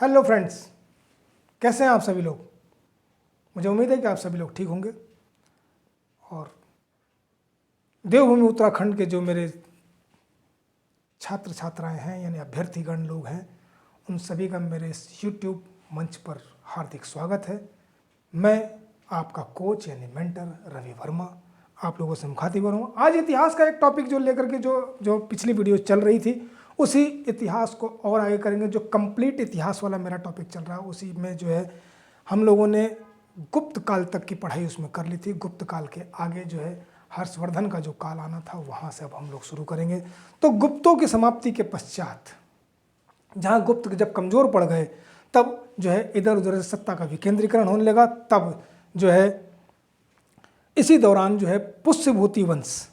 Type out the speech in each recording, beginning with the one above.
Hello friends, कैसे हैं आप सभी लोग। मुझे उम्मीद है कि आप सभी लोग ठीक होंगे। और देवभूमि उत्तराखंड के जो मेरे छात्र छात्राएं हैं यानी अभ्यर्थीगण लोग हैं, उन सभी का मेरे इस यूट्यूब मंच पर हार्दिक स्वागत है। मैं आपका कोच यानी मेंटर रवि वर्मा आप लोगों से मुखातिब हूँ। आज इतिहास का एक टॉपिक जो लेकर के जो पिछली वीडियो चल रही थी उसी इतिहास को और आगे करेंगे। जो कंप्लीट इतिहास वाला मेरा टॉपिक चल रहा है उसी में जो है हम लोगों ने गुप्त काल तक की पढ़ाई उसमें कर ली थी। गुप्त काल के आगे जो है हर्षवर्धन का जो काल आना था वहाँ से अब हम लोग शुरू करेंगे। तो गुप्तों की समाप्ति के पश्चात जहाँ गुप्त जब कमज़ोर पड़ गए तब जो है इधर उधर सत्ता का विकेंद्रीकरण होने लगा। तब जो है इसी दौरान जो है पुष्यभूति वंश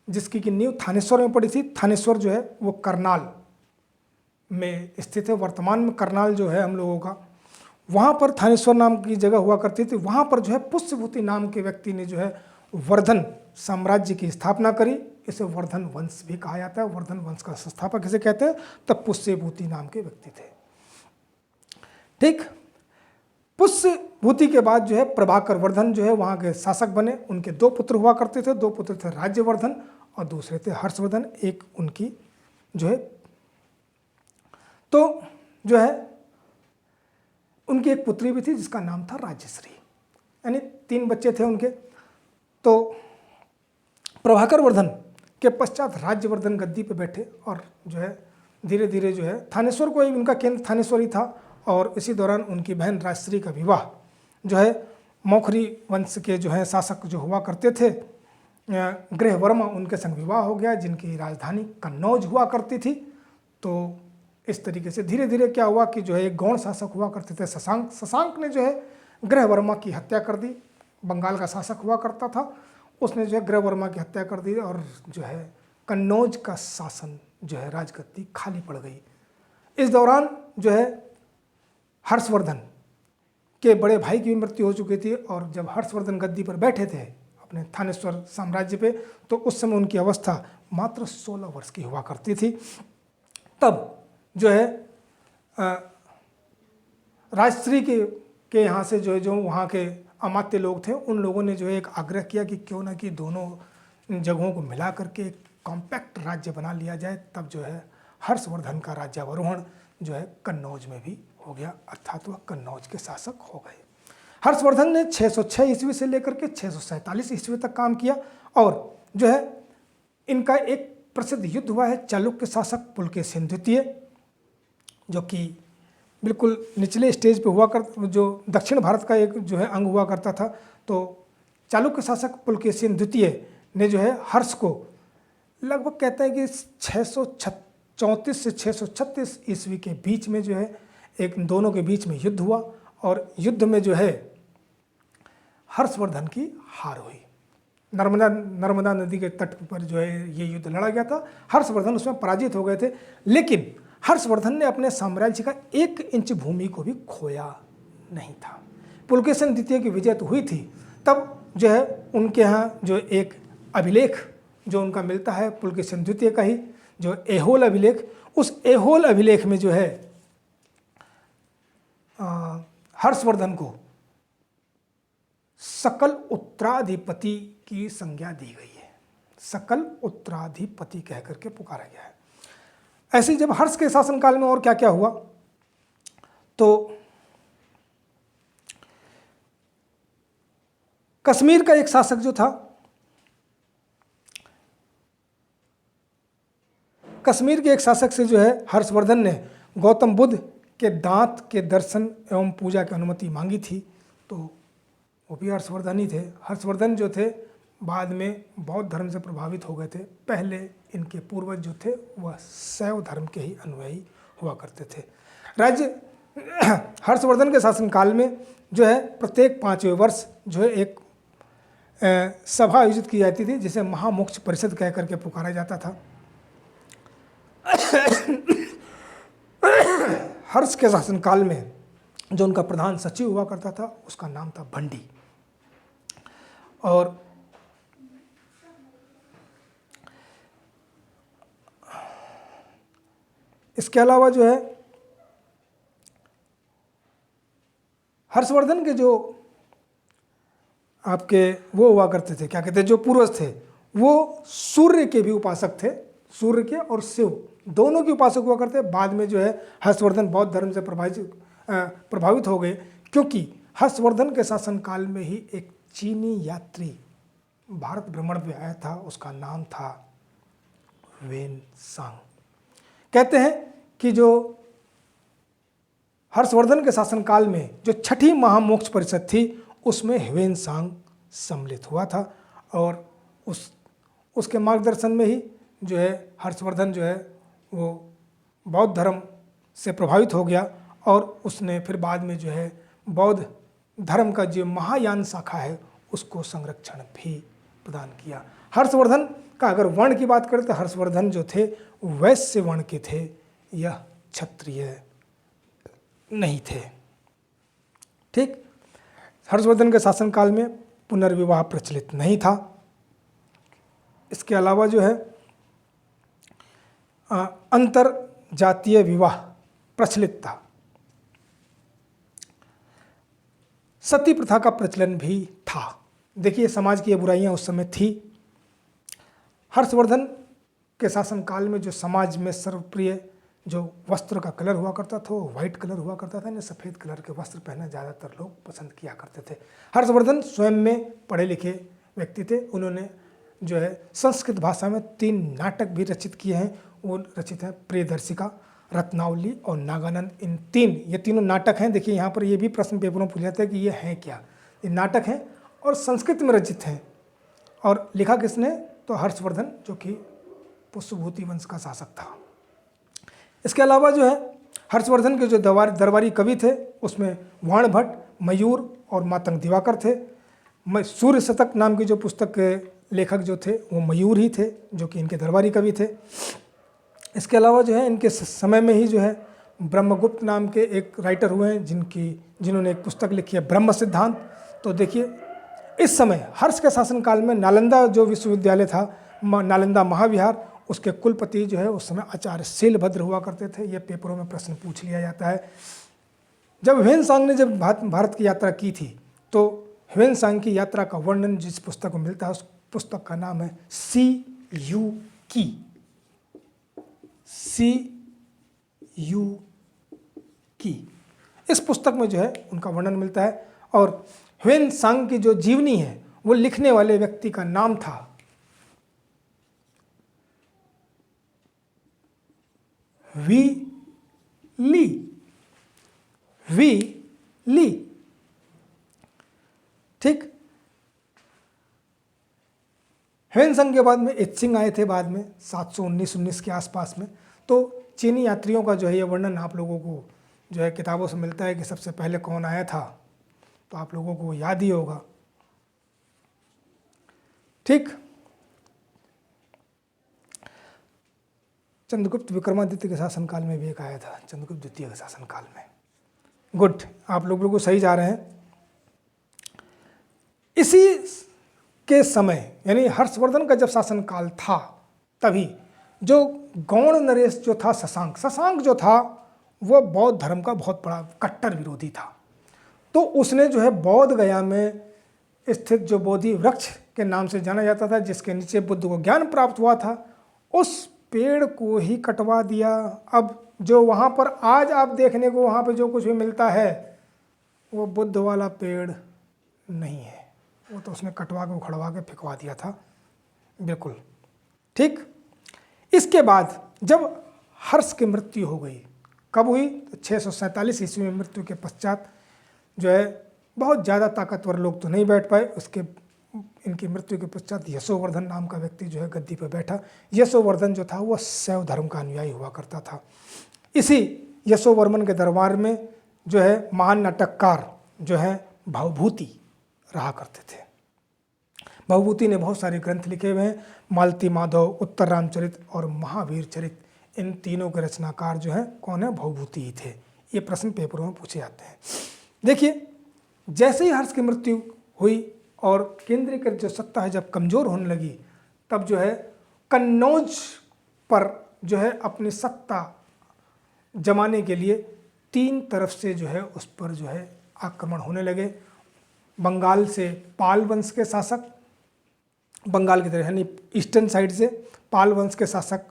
जिसकी कि नींव थानेश्वर में पड़ी थी। थानेश्वर जो है वो करनाल में स्थित है। वर्तमान में करनाल जो है हम लोगों का, वहाँ पर थानेश्वर नाम की जगह हुआ करती थी। वहाँ पर जो है पुष्यभूति नाम के व्यक्ति ने जो है वर्धन साम्राज्य की स्थापना करी। इसे वर्धन वंश भी कहा जाता है। वर्धन वंश का संस्थापक इसे कहते हैं। तब पुष्यभूति नाम के व्यक्ति थे। ठीक, पुष्यभूति के बाद जो है प्रभाकर वर्धन जो है वहाँ के शासक बने। उनके दो पुत्र हुआ करते थे। दो पुत्र थे राज्यवर्धन और दूसरे थे हर्षवर्धन। एक उनकी जो है तो जो है उनकी एक पुत्री भी थी जिसका नाम था राज्यश्री, यानी 3 बच्चे थे उनके। तो प्रभाकर वर्धन के पश्चात राज्यवर्धन गद्दी पे बैठे और जो है धीरे धीरे जो है थानेश्वर को ही उनका केंद्र थानेश्वर ही था। और इसी दौरान उनकी बहन राजश्री का विवाह जो है मौखरी वंश के जो है शासक जो हुआ करते थे गृह वर्मा, उनके संग विवाह हो गया, जिनकी राजधानी कन्नौज हुआ करती थी। तो इस तरीके से धीरे धीरे क्या हुआ कि जो है एक गौण शासक हुआ करते थे शशांक। शशांक ने जो है गृह वर्मा की हत्या कर दी। बंगाल का शासक हुआ करता था, उसने जो है गृह वर्मा की हत्या कर दी और जो है कन्नौज का शासन जो है राजगद्दी खाली पड़ गई। इस दौरान जो है हर्षवर्धन के बड़े भाई की भी मृत्यु हो चुकी थी। और जब हर्षवर्धन गद्दी पर बैठे थे अपने थानेश्वर साम्राज्य पे, तो उस समय उनकी अवस्था मात्र 16 वर्ष की हुआ करती थी। तब जो है राजश्री के यहाँ से जो है जो वहाँ के अमात्य लोग थे उन लोगों ने जो है एक आग्रह किया कि क्यों ना कि दोनों जगहों को मिला करके एक कॉम्पैक्ट राज्य बना लिया जाए। तब जो है हर्षवर्धन का राज्यावरोहण जो है कन्नौज में भी हो गया, अर्थात वह कन्नौज के शासक हो गए। हर्षवर्धन ने 606 ईस्वी से लेकर के 647 ईस्वी तक काम किया। और जो है इनका एक प्रसिद्ध युद्ध हुआ है चालुक्य शासक पुलकेशिन द्वितीय, जो कि बिल्कुल निचले स्टेज पे हुआ कर, जो दक्षिण भारत का एक जो है अंग हुआ करता था। तो चालुक्य शासक पुलकेशिन द्वितीय ने जो है हर्ष को लगभग कहते हैं कि 634 से 636 ईस्वी के बीच में जो है एक दोनों के बीच में युद्ध हुआ। और युद्ध में जो है हर्षवर्धन की हार हुई। नर्मदा नदी के तट पर जो है ये युद्ध लड़ा गया था। हर्षवर्धन उसमें पराजित हो गए थे, लेकिन हर्षवर्धन ने अपने साम्राज्य का 1 इंच भूमि को भी खोया नहीं था। पुलकेशिन द्वितीय की विजय तो हुई थी। तब जो है उनके यहाँ जो एक अभिलेख जो उनका मिलता है पुलकेशिन द्वितीय का ही, जो ऐहोल अभिलेख, उस ऐहोल अभिलेख में जो है हर्षवर्धन को सकल उत्तराधिपति की संज्ञा दी गई है। सकल उत्तराधिपति कह करके पुकारा गया है। ऐसे ही जब हर्ष के शासनकाल में और क्या क्या हुआ, तो कश्मीर का एक शासक जो था, कश्मीर के एक शासक से जो है हर्षवर्धन ने गौतम बुद्ध के दांत के दर्शन एवं पूजा की अनुमति मांगी थी। तो वो भी हर्षवर्धन ही थे। हर्षवर्धन जो थे बाद में बौद्ध धर्म से प्रभावित हो गए थे। पहले इनके पूर्वज जो थे वह शैव धर्म के ही अनुयायी हुआ करते थे। राज्य हर्षवर्धन के शासनकाल में जो है प्रत्येक 5वें वर्ष जो है एक सभा आयोजित की जाती थी जिसे महामोक्ष परिषद कह करके पुकारा जाता था। हर्ष के शासनकाल में जो उनका प्रधान सचिव हुआ करता था उसका नाम था भंडी। और इसके अलावा जो है हर्षवर्धन के जो आपके वो हुआ करते थे, क्या कहते हैं, जो पूर्वज थे, वो सूर्य के भी उपासक थे, सूर्य के और शिव दोनों के उपासक हुआ करते। बाद में जो है हर्षवर्धन बौद्ध धर्म से प्रभावित हो गए, क्योंकि हर्षवर्धन के शासनकाल में ही एक चीनी यात्री भारत भ्रमण पे आया था, उसका नाम था वेन सांग। कहते हैं कि जो हर्षवर्धन के शासनकाल में जो छठी महामोक्ष परिषद थी, उसमें ह्वेन सांग सम्मिलित हुआ था, और उसके मार्गदर्शन में ही जो है हर्षवर्धन जो है वो बौद्ध धर्म से प्रभावित हो गया, और उसने फिर बाद में जो है बौद्ध धर्म का जो महायान शाखा है उसको संरक्षण भी प्रदान किया। हर्षवर्धन का अगर वर्ण की बात करें तो हर्षवर्धन जो थे वैश्य वर्ण के थे, यह क्षत्रिय नहीं थे। ठीक, हर्षवर्धन के शासनकाल में पुनर्विवाह प्रचलित नहीं था। इसके अलावा जो है अंतर जातीय विवाह प्रचलित था। सती प्रथा का प्रचलन भी था। देखिए, समाज की ये बुराइयां उस समय थी। हर्षवर्धन के शासनकाल में जो समाज में सर्वप्रिय जो वस्त्र का कलर हुआ करता था वो व्हाइट कलर हुआ करता था, सफ़ेद कलर के वस्त्र पहनना ज़्यादातर लोग पसंद किया करते थे। हर्षवर्धन स्वयं में पढ़े लिखे व्यक्ति थे। उन्होंने जो है संस्कृत भाषा में 3 नाटक भी रचित किए हैं। वो रचित हैं प्रियदर्शिका, रत्नावली और नागानंद। ये तीनों नाटक हैं। देखिए, यहाँ पर ये भी प्रश्न पेपरों में पूछ जाता है कि ये हैं क्या। ये नाटक हैं और संस्कृत में रचित हैं, और लिखा किसने, तो हर्षवर्धन, जो कि पुष्यभूति वंश का शासक था। इसके अलावा जो है हर्षवर्धन के जो दरबारी कवि थे उसमें वाण भट्ट, मयूर और मातंग दिवाकर थे। सूर्य शतक नाम की जो पुस्तक के लेखक जो थे वो मयूर ही थे, जो कि इनके दरबारी कवि थे। इसके अलावा जो है इनके समय में ही जो है ब्रह्मगुप्त नाम के एक राइटर हुए हैं जिन्होंने एक पुस्तक लिखी है ब्रह्म सिद्धांत। तो देखिए, इस समय हर्ष के शासनकाल में नालंदा जो विश्वविद्यालय था, नालंदा महाविहार, उसके कुलपति जो है उस समय आचार्य शैलभद्र हुआ करते थे। ये पेपरों में प्रश्न पूछ लिया जाता है। जब ह्वेन सांग ने जब भारत की यात्रा की थी, तो ह्वेन सांग की यात्रा का वर्णन जिस पुस्तक में मिलता है उस पुस्तक का नाम है CU की। इस पुस्तक में जो है उनका वर्णन मिलता है। और ह्वेन सांग की जो जीवनी है वो लिखने वाले व्यक्ति का नाम था वी ली। ठीक, ह्वेन सांग के बाद में इत्सिंग आए थे बाद में 719 के आसपास में। तो चीनी यात्रियों का जो है ये वर्णन आप लोगों को जो है किताबों से मिलता है कि सबसे पहले कौन आया था, तो आप लोगों को याद ही होगा। ठीक, चंद्रगुप्त विक्रमादित्य के शासनकाल में भी एक आया था, चंद्रगुप्त द्वितीय के शासनकाल में। गुड, आप लोग बिल्कुल सही जा रहे हैं। इसी के समय यानी हर्षवर्धन का जब शासनकाल था, तभी जो गौड़ नरेश जो था शशांक जो था वह बौद्ध धर्म का बहुत बड़ा कट्टर विरोधी था। तो उसने जो है बोध गया में स्थित जो बोधि वृक्ष के नाम से जाना जाता था, जिसके नीचे बुद्ध को ज्ञान प्राप्त हुआ था, उस पेड़ को ही कटवा दिया। अब जो वहाँ पर आज आप देखने को वहाँ पर जो कुछ भी मिलता है वो बुद्ध वाला पेड़ नहीं है, वो तो उसने कटवा के उखड़वा के फेंकवा दिया था। बिल्कुल ठीक। इसके बाद जब हर्ष की मृत्यु हो गई, कब हुई, तो 647 ईस्वी में मृत्यु के पश्चात जो है बहुत ज़्यादा ताकतवर लोग तो नहीं बैठ पाए। इनकी मृत्यु के पश्चात यशोवर्धन नाम का व्यक्ति जो है गद्दी पर बैठा। यशोवर्धन जो था वह शैव धर्म का अनुयायी हुआ करता था। इसी यशोवर्मन के दरबार में जो है महान नाटककार जो है भवभूति रहा करते थे। भवभूति ने बहुत सारे ग्रंथ लिखे हुए हैं, मालती माधव, उत्तर रामचरित और महावीर चरित। इन तीनों के रचनाकार जो हैं कौन है, भवभूति ही थे। ये प्रश्न पेपरों में पूछे जाते हैं। देखिए, जैसे ही हर्ष की मृत्यु हुई और केंद्रीकृत जो सत्ता है जब कमज़ोर होने लगी, तब जो है कन्नौज पर जो है अपनी सत्ता जमाने के लिए 3 तरफ से जो है उस पर जो है आक्रमण होने लगे। बंगाल से पाल वंश के शासक, बंगाल की तरफ यानी ईस्टर्न साइड से पाल वंश के शासक,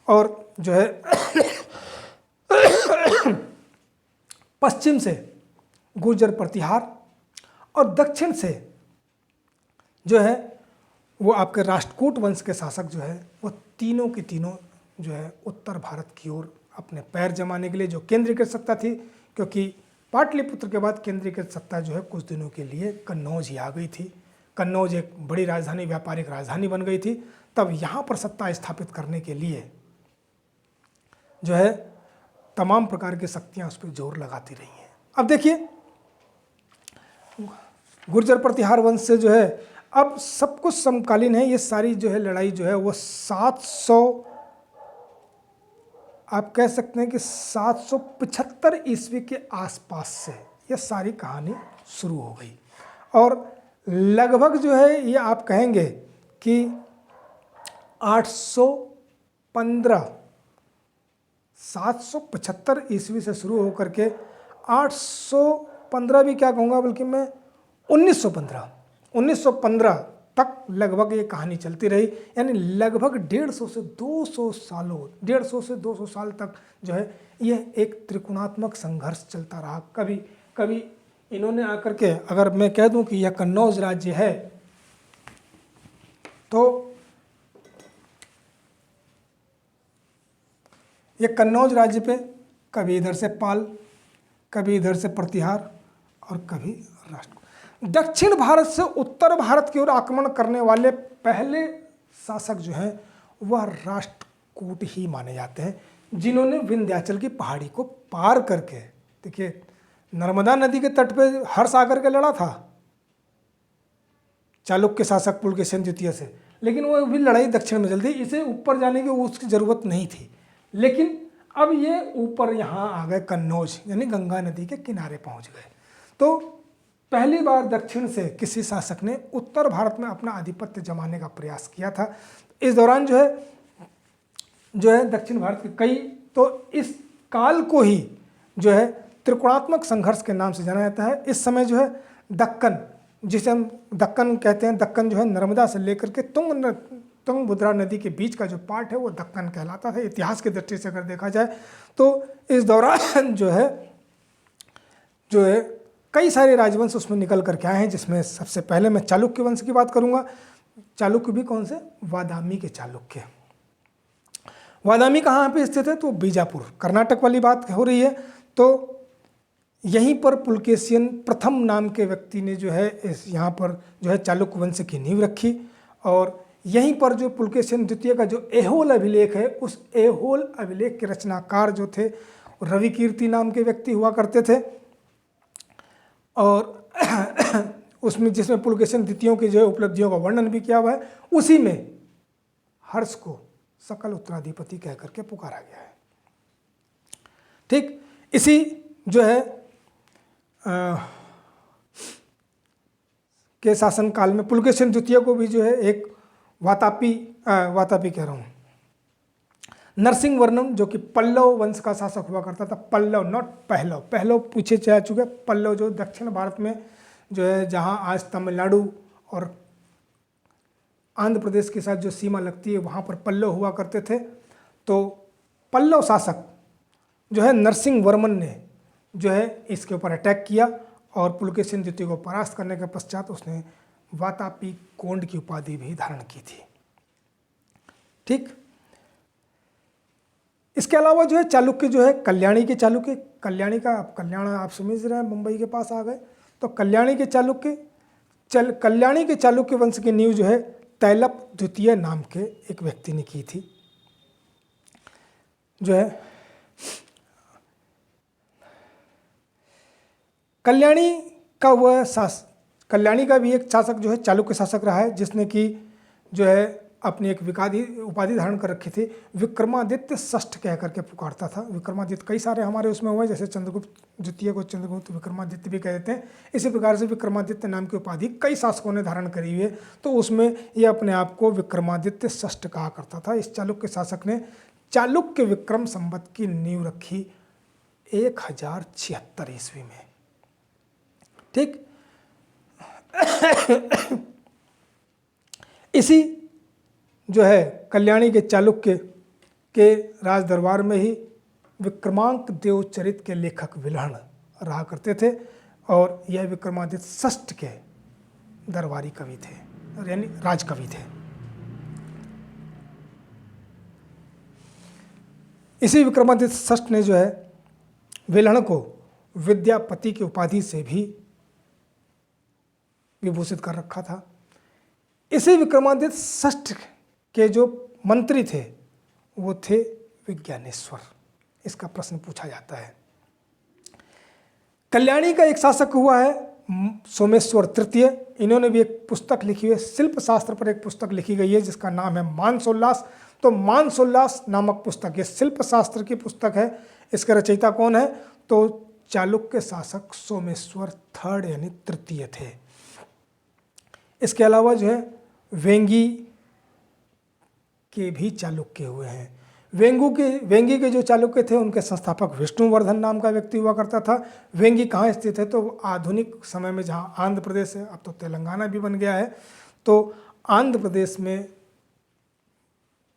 और जो है पश्चिम से गुर्जर प्रतिहार, और दक्षिण से जो है वो आपके राष्ट्रकूट वंश के शासक जो है वो तीनों की तीनों जो है उत्तर भारत की ओर अपने पैर जमाने के लिए, जो केंद्रीकृत सत्ता थी, क्योंकि पाटलिपुत्र के बाद केंद्रीकृत सत्ता जो है कुछ दिनों के लिए कन्नौज ही आ गई थी। कन्नौज एक बड़ी राजधानी, व्यापारिक राजधानी बन गई थी। तब यहाँ पर सत्ता स्थापित करने के लिए जो है तमाम प्रकार की शक्तियाँ उस पर जोर लगाती रही हैं। अब देखिए गुर्जर प्रतिहार वंश से जो है अब सब कुछ समकालीन है। ये सारी जो है लड़ाई जो है वो 700, आप कह सकते हैं कि 775 ईस्वी के आसपास से ये सारी कहानी शुरू हो गई, और लगभग जो है ये आप कहेंगे कि 815, 775 ईस्वी से शुरू होकर के 815 भी क्या कहूँगा, बल्कि मैं 1915 तक लगभग ये कहानी चलती रही। यानी लगभग 150 से 200 सालों, 150 से 200 साल तक जो है यह एक त्रिकोणात्मक संघर्ष चलता रहा। कभी कभी इन्होंने आकर के, अगर मैं कह दूं कि यह कन्नौज राज्य है, तो यह कन्नौज राज्य पे कभी इधर से पाल, कभी इधर से प्रतिहार, और कभी राष्ट्र। दक्षिण भारत से उत्तर भारत की ओर आक्रमण करने वाले पहले शासक जो हैं वह राष्ट्रकूट ही माने जाते हैं, जिन्होंने विंध्याचल की पहाड़ी को पार करके, देखिए नर्मदा नदी के तट पे हर्ष आकर के लड़ा था चालुक्य शासक पुलकेशिन द्वितीय से, लेकिन वो भी लड़ाई दक्षिण में चलती, इसे ऊपर जाने की उसकी जरूरत नहीं थी। लेकिन अब ये ऊपर यहाँ आ गए कन्नौज, यानी गंगा नदी के किनारे पहुँच गए। तो पहली बार दक्षिण से किसी शासक ने उत्तर भारत में अपना आधिपत्य जमाने का प्रयास किया था। इस दौरान जो है दक्षिण भारत के कई, तो इस काल को ही जो है त्रिकोणात्मक संघर्ष के नाम से जाना जाता है। इस समय जो है दक्कन, जिसे हम दक्कन कहते हैं, दक्कन जो है नर्मदा से लेकर के तुंगभद्रा नदी के बीच का जो पार्ट है वो दक्कन कहलाता था। इतिहास की दृष्टि से अगर देखा जाए तो इस दौरान जो है कई सारे राजवंश उसमें निकल करके आए हैं, जिसमें सबसे पहले मैं चालुक्य वंश की बात करूंगा। चालुक्य भी कौन से? वादामी के चालुक्य। वादामी कहाँ पे स्थित है? तो बीजापुर, कर्नाटक वाली बात हो रही है। तो यहीं पर पुलकेशियन प्रथम नाम के व्यक्ति ने जो है यहाँ पर जो है चालुक्य वंश की नींव रखी, और यहीं पर जो पुलकेशियन द्वितीय का जो ऐहोल अभिलेख है, उस ऐहोल अभिलेख के रचनाकार जो थे रविकीर्ति नाम के व्यक्ति हुआ करते थे, और उसमें जिसमें पुलकेशिन द्वितीयों की जो उपलब्धियों का वर्णन भी किया हुआ है, उसी में हर्ष को सकल उत्तराधिपति कह करके पुकारा गया है। ठीक इसी जो है के शासन काल में पुलकेशिन द्वितीय को भी जो है एक वातापी कह रहा हूँ, नरसिंह वर्मन जो कि पल्लव वंश का शासक हुआ करता था, पल्लव नॉट पहलव, पहलव पूछे जा चुके, पल्लव जो दक्षिण भारत में जो है जहाँ आज तमिलनाडु और आंध्र प्रदेश के साथ जो सीमा लगती है वहाँ पर पल्लव हुआ करते थे। तो पल्लव शासक जो है नरसिंह वर्मन ने जो है इसके ऊपर अटैक किया, और पुलकेशिन द्वितीय को परास्त करने के पश्चात उसने वातापी कोंड की उपाधि भी धारण की थी। ठीक, इसके अलावा जो है चालुक्य जो है कल्याणी के चालुक्य, कल्याणी का कल्याण आप समझ रहे हैं, मुंबई के पास आ गए, तो कल्याणी के चालुक्य वंश की नींव जो है तैलप द्वितीय नाम के एक व्यक्ति ने की थी। जो है कल्याणी का भी एक शासक जो है चालुक्य शासक रहा है, जिसने कि जो है अपनी एक उपाधि धारण कर रखी थी, विक्रमादित्य षष्ठ कह करके पुकारता था। विक्रमादित्य कई सारे हमारे उसमें हुए, जैसे चंद्रगुप्त द्वितीय को चंद्रगुप्त विक्रमादित्य भी कह देते हैं। इसी प्रकार से विक्रमादित्य नाम की उपाधि कई शासकों ने धारण करी हुई है, तो उसमें ये अपने आप को विक्रमादित्य षष्ठ कहा करता था। इस चालुक्य शासक ने चालुक्य विक्रम संवत की नींव रखी 1076 ईस्वी में। ठीक। इसी जो है कल्याणी के चालुक्य के राज दरबार में ही विक्रमांक देवचरित के लेखक विल्हण रहा करते थे और यह विक्रमादित्य षष्ठ के दरबारी कवि थे, यानी राजकवि थे। इसी विक्रमादित्य षष्ठ ने जो है विल्हण को विद्यापति की उपाधि से भी विभूषित कर रखा था। इसी विक्रमादित्य षष्ठ के जो मंत्री थे वो थे विज्ञानेश्वर। इसका प्रश्न पूछा जाता है। कल्याणी का एक शासक हुआ है सोमेश्वर तृतीय। इन्होंने भी एक पुस्तक लिखी है, शिल्प शास्त्र पर एक पुस्तक लिखी गई है जिसका नाम है मानसोल्लास। तो मानसोल्लास नामक पुस्तक, ये शिल्प शास्त्र की पुस्तक है। इसके रचयिता कौन है? तो चालुक्य शासक सोमेश्वर थर्ड यानी तृतीय थे। इसके अलावा जो है वेंगी के भी चालुक्य हुए हैं। वेंगी के जो चालुक्य थे उनके संस्थापक विष्णुवर्धन नाम का व्यक्ति हुआ करता था। वेंगी कहाँ स्थित है? तो आधुनिक समय में जहाँ आंध्र प्रदेश है, अब तो तेलंगाना भी बन गया है, तो आंध्र प्रदेश में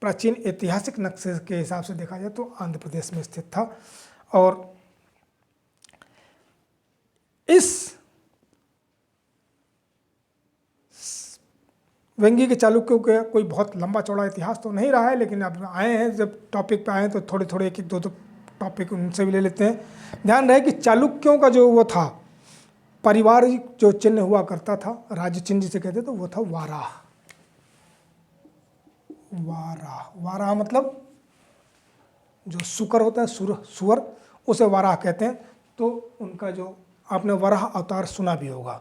प्राचीन ऐतिहासिक नक्शे के हिसाब से देखा जाए तो आंध्र प्रदेश में स्थित था। और इस वेंगी के चालुक्यों का कोई बहुत लंबा चौड़ा इतिहास तो नहीं रहा है, लेकिन अब आए हैं, जब टॉपिक पे आए तो थोड़े थोड़े एक एक दो टॉपिक उनसे भी ले लेते हैं। ध्यान रहे कि चालुक्यों का जो वो था पारिवारिक जो चिन्ह हुआ करता था, राज्य चिन्ह जिसे कहते तो वो था वाराह। वाराह मतलब जो शुकर होता है, सुअर, उसे वाराह कहते हैं। तो उनका जो आपने वराह अवतार सुना भी होगा,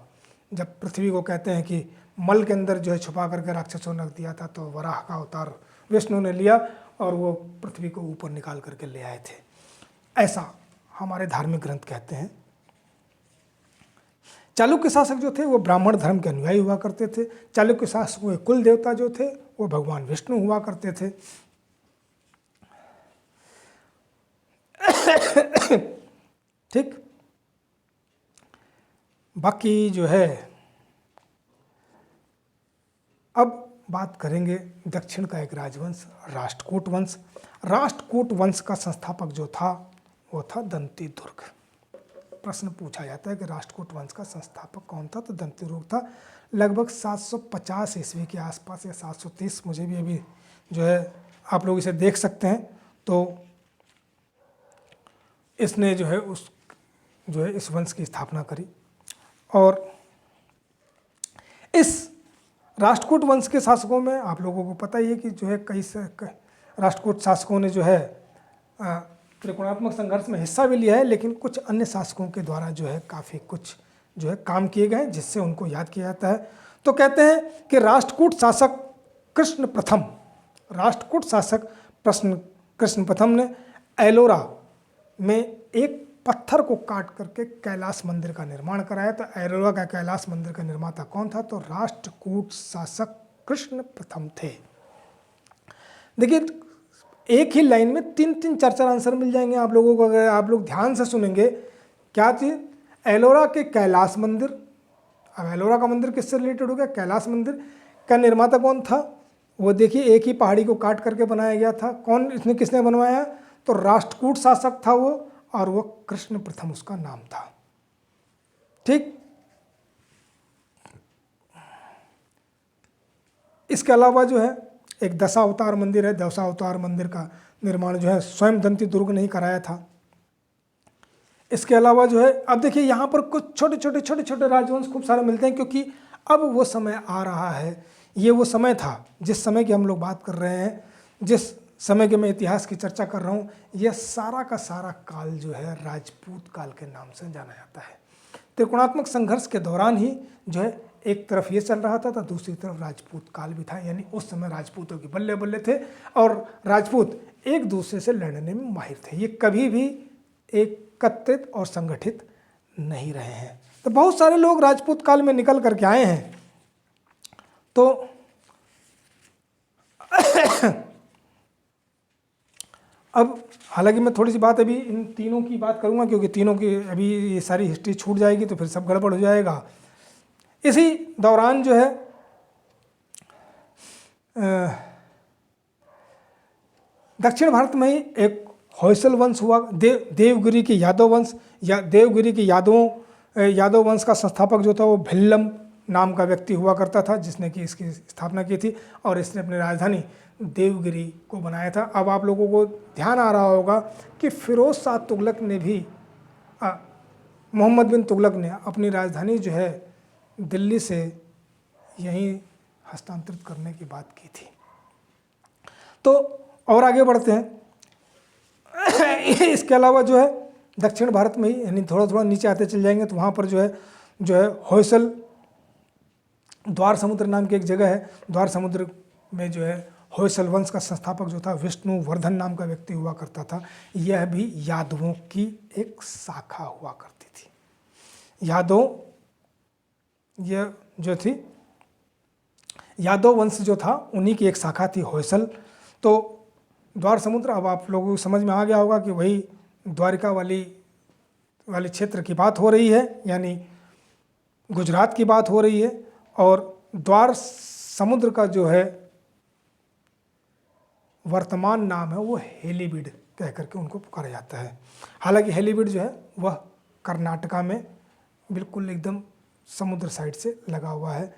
जब पृथ्वी को कहते हैं कि मल के अंदर जो है छुपा करके राक्षसों ने रख दिया था, तो वराह का अवतार विष्णु ने लिया और वो पृथ्वी को ऊपर निकाल करके ले आए थे, ऐसा हमारे धार्मिक ग्रंथ कहते हैं। चालुक्य शासक जो थे वो ब्राह्मण धर्म के अनुयायी हुआ करते थे। चालुक्य शासकों के कुल देवता जो थे वो भगवान विष्णु हुआ करते थे। ठीक। बाकी जो है अब बात करेंगे दक्षिण का एक राजवंश, राष्ट्रकूट वंश। राष्ट्रकूट वंश का संस्थापक जो था वो था दंतीदुर्ग। प्रश्न पूछा जाता है कि राष्ट्रकूट वंश का संस्थापक कौन था? तो दंतीदुर्ग था। लगभग 750 ईस्वी के आसपास या 730, मुझे भी अभी जो है आप लोग इसे देख सकते हैं। तो इसने जो है इस वंश की स्थापना करी। और इस राष्ट्रकूट वंश के शासकों में आप लोगों को पता ही है कि जो है कई राष्ट्रकूट शासकों ने जो है त्रिकोणात्मक संघर्ष में हिस्सा भी लिया है, लेकिन कुछ अन्य शासकों के द्वारा जो है काफ़ी कुछ जो है काम किए गए जिससे उनको याद किया जाता है। तो कहते हैं कि राष्ट्रकूट शासक कृष्ण प्रथम ने एलोरा में एक पत्थर को काट करके कैलाश मंदिर का निर्माण कराया। तो एलोरा का कैलाश मंदिर का निर्माता कौन था? तो राष्ट्रकूट शासक कृष्ण प्रथम थे। देखिए एक ही लाइन में 3-3 4-4 आंसर मिल जाएंगे आप लोगों को अगर आप लोग ध्यान से सुनेंगे। क्या चीज़? एलोरा के कैलाश मंदिर। अब एलोरा का मंदिर किससे रिलेटेड हो गया? कैलाश मंदिर का निर्माता कौन था? वो देखिए एक ही पहाड़ी को काट करके बनाया गया था। किसने बनवाया? तो राष्ट्रकूट शासक था वो, और वो कृष्ण प्रथम उसका नाम था। ठीक। इसके अलावा जो है एक दशावतार मंदिर है। दशावतार मंदिर का निर्माण जो है स्वयं दंतीदुर्ग ने ही कराया था। इसके अलावा जो है अब देखिए यहाँ पर कुछ छोटे छोटे राजवंश खूब सारे मिलते हैं, क्योंकि अब वो समय आ रहा है। ये वो समय था जिस समय की हम लोग बात कर रहे हैं, जिस समय के मैं इतिहास की चर्चा कर रहा हूँ, यह सारा का सारा काल जो है राजपूत काल के नाम से जाना जाता है। त्रिकोणात्मक संघर्ष के दौरान ही जो है एक तरफ ये चल रहा था तो दूसरी तरफ राजपूत काल भी था, यानी उस समय राजपूतों के बल्ले बल्ले थे और राजपूत एक दूसरे से लड़ने में माहिर थे। ये कभी भी एकत्रित और संगठित नहीं रहे हैं। तो बहुत सारे लोग राजपूत काल में निकल करके आए हैं। तो अब हालांकि मैं थोड़ी सी बात अभी इन तीनों की बात करूंगा, क्योंकि तीनों की अभी ये सारी हिस्ट्री छूट जाएगी तो फिर सब गड़बड़ हो जाएगा। इसी दौरान जो है दक्षिण भारत में ही एक होयसल वंश हुआ, देवगिरी के यादव वंश, या देवगिरी के यादव वंश का संस्थापक जो था वो भिल्लम नाम का व्यक्ति हुआ करता था, जिसने कि इसकी स्थापना की थी और इसने अपनी राजधानी देवगिरी को बनाया था। अब आप लोगों को ध्यान आ रहा होगा कि फिरोज शाह तुगलक ने भी मोहम्मद बिन तुगलक ने अपनी राजधानी जो है दिल्ली से यहीं हस्तांतरित करने की बात की थी। तो और आगे बढ़ते हैं। इसके अलावा जो है दक्षिण भारत में ही, यानी थोड़ा थोड़ा नीचे आते चल जाएंगे तो वहाँ पर जो है होयसल, द्वार समुद्र नाम की एक जगह है, द्वार समुद्र में जो है होयसल वंश का संस्थापक जो था विष्णुवर्धन नाम का व्यक्ति हुआ करता था। यह भी यादवों की एक शाखा हुआ करती थी। यह जो थी यादव वंश जो था उन्हीं की एक शाखा थी होयसल। तो द्वार समुद्र, अब आप लोगों को समझ में आ गया होगा कि वही द्वारिका वाली क्षेत्र की बात हो रही है, यानी गुजरात की बात हो रही है। और द्वार समुद्र का जो है वर्तमान नाम है वो हेलीबीड कह करके उनको पुकारा जाता है। हालांकि हेलीबीड जो है वह कर्नाटका में बिल्कुल एकदम समुद्र साइड से लगा हुआ है।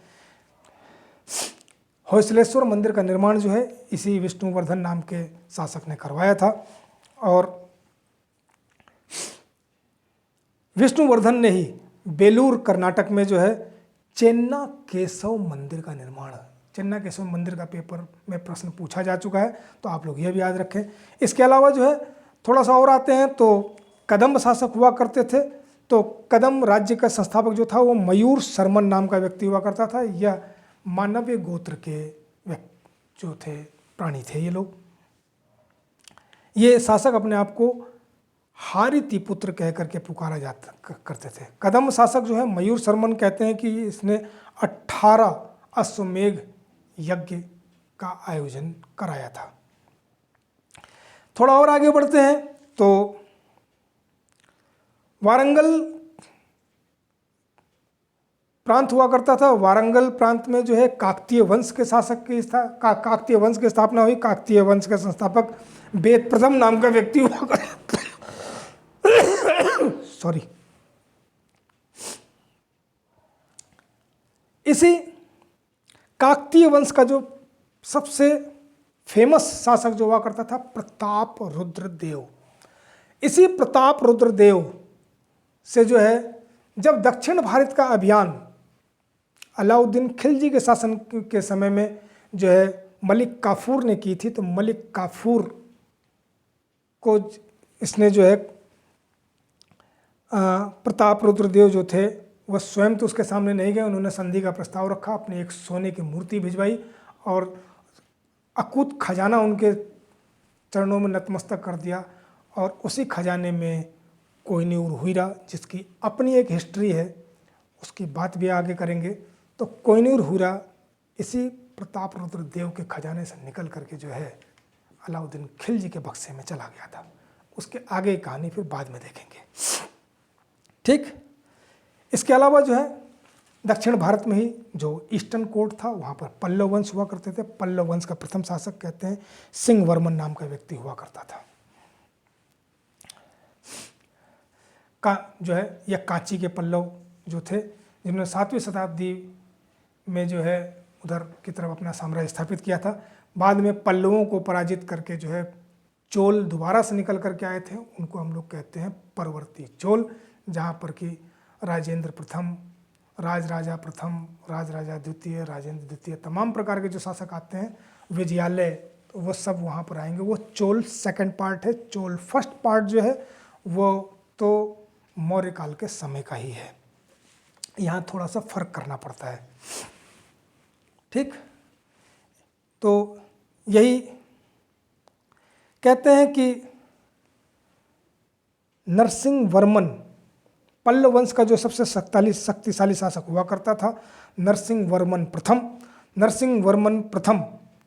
होयसलेश्वर मंदिर का निर्माण जो है इसी विष्णुवर्धन नाम के शासक ने करवाया था। और विष्णुवर्धन ने ही बेलूर कर्नाटक में जो है चेन्ना केशव मंदिर का निर्माण, चेन्ना केशव मंदिर का पेपर में प्रश्न पूछा जा चुका है, तो आप लोग यह भी याद रखें। इसके अलावा जो है थोड़ा सा और आते हैं तो कदम्ब शासक हुआ करते थे। तो कदम्ब राज्य का संस्थापक जो था वो मयूर शर्मन नाम का व्यक्ति हुआ करता था। यह मानवीय गोत्र के जो थे प्राणी थे ये लोग। ये शासक अपने आप को हारिति पुत्र कह करके पुकारा जाता करते थे। कदम्ब शासक जो है मयूर शर्मन कहते हैं कि इसने 18 अश्वमेघ यज्ञ का आयोजन कराया था। थोड़ा और आगे बढ़ते हैं तो वारंगल प्रांत हुआ करता था। वारंगल प्रांत में जो है काकतीय वंश के शासक की काकतीय वंश की स्थापना हुई। काकतीय वंश के संस्थापक वेद प्रथम नाम का व्यक्ति हुआ सॉरी। इसी काकतीय वंश का जो सबसे फेमस शासक जो हुआ करता था प्रताप रुद्र देव। इसी प्रताप रुद्र देव से जो है जब दक्षिण भारत का अभियान अलाउद्दीन खिलजी के शासन के समय में जो है मलिक काफूर ने की थी, तो मलिक काफूर को इसने जो है प्रताप रुद्रदेव जो थे वह स्वयं तो उसके सामने नहीं गए। उन्होंने संधि का प्रस्ताव रखा, अपनी एक सोने की मूर्ति भिजवाई और अकूत खजाना उनके चरणों में नतमस्तक कर दिया। और उसी खजाने में कोहिनूर हीरा, जिसकी अपनी एक हिस्ट्री है, उसकी बात भी आगे करेंगे। तो कोहिनूर हीरा इसी प्रताप रुद्र देव के खजाने से निकल करके जो है अलाउद्दीन खिलजी के बक्से में चला गया था। उसके आगे की कहानी फिर बाद में देखेंगे, ठीक। इसके अलावा जो है दक्षिण भारत में ही जो ईस्टर्न कोर्ट था वहाँ पर पल्लव वंश हुआ करते थे। पल्लव वंश का प्रथम शासक कहते हैं सिंह वर्मन नाम का व्यक्ति हुआ करता था। जो है यह कांची के पल्लव जो थे, जिन्होंने 7वीं शताब्दी में जो है उधर की तरफ अपना साम्राज्य स्थापित किया था। बाद में पल्लवों को पराजित करके जो है चोल दोबारा से निकल करके आए थे, उनको हम लोग कहते हैं परवर्ती चोल, जहाँ पर कि राजेंद्र प्रथम, राजराजा प्रथम, राजराजा द्वितीय, राजेंद्र द्वितीय, तमाम प्रकार के जो शासक आते हैं, विजयालय, तो वो सब वहाँ पर आएंगे। वो चोल सेकंड पार्ट है। चोल फर्स्ट पार्ट जो है वो तो मौर्य काल के समय का ही है। यहाँ थोड़ा सा फर्क करना पड़ता है, ठीक। तो यही कहते हैं कि नरसिंह वर्मन पल्लव वंश का जो सबसे शक्तिशाली शासक हुआ करता था, नरसिंह वर्मन प्रथम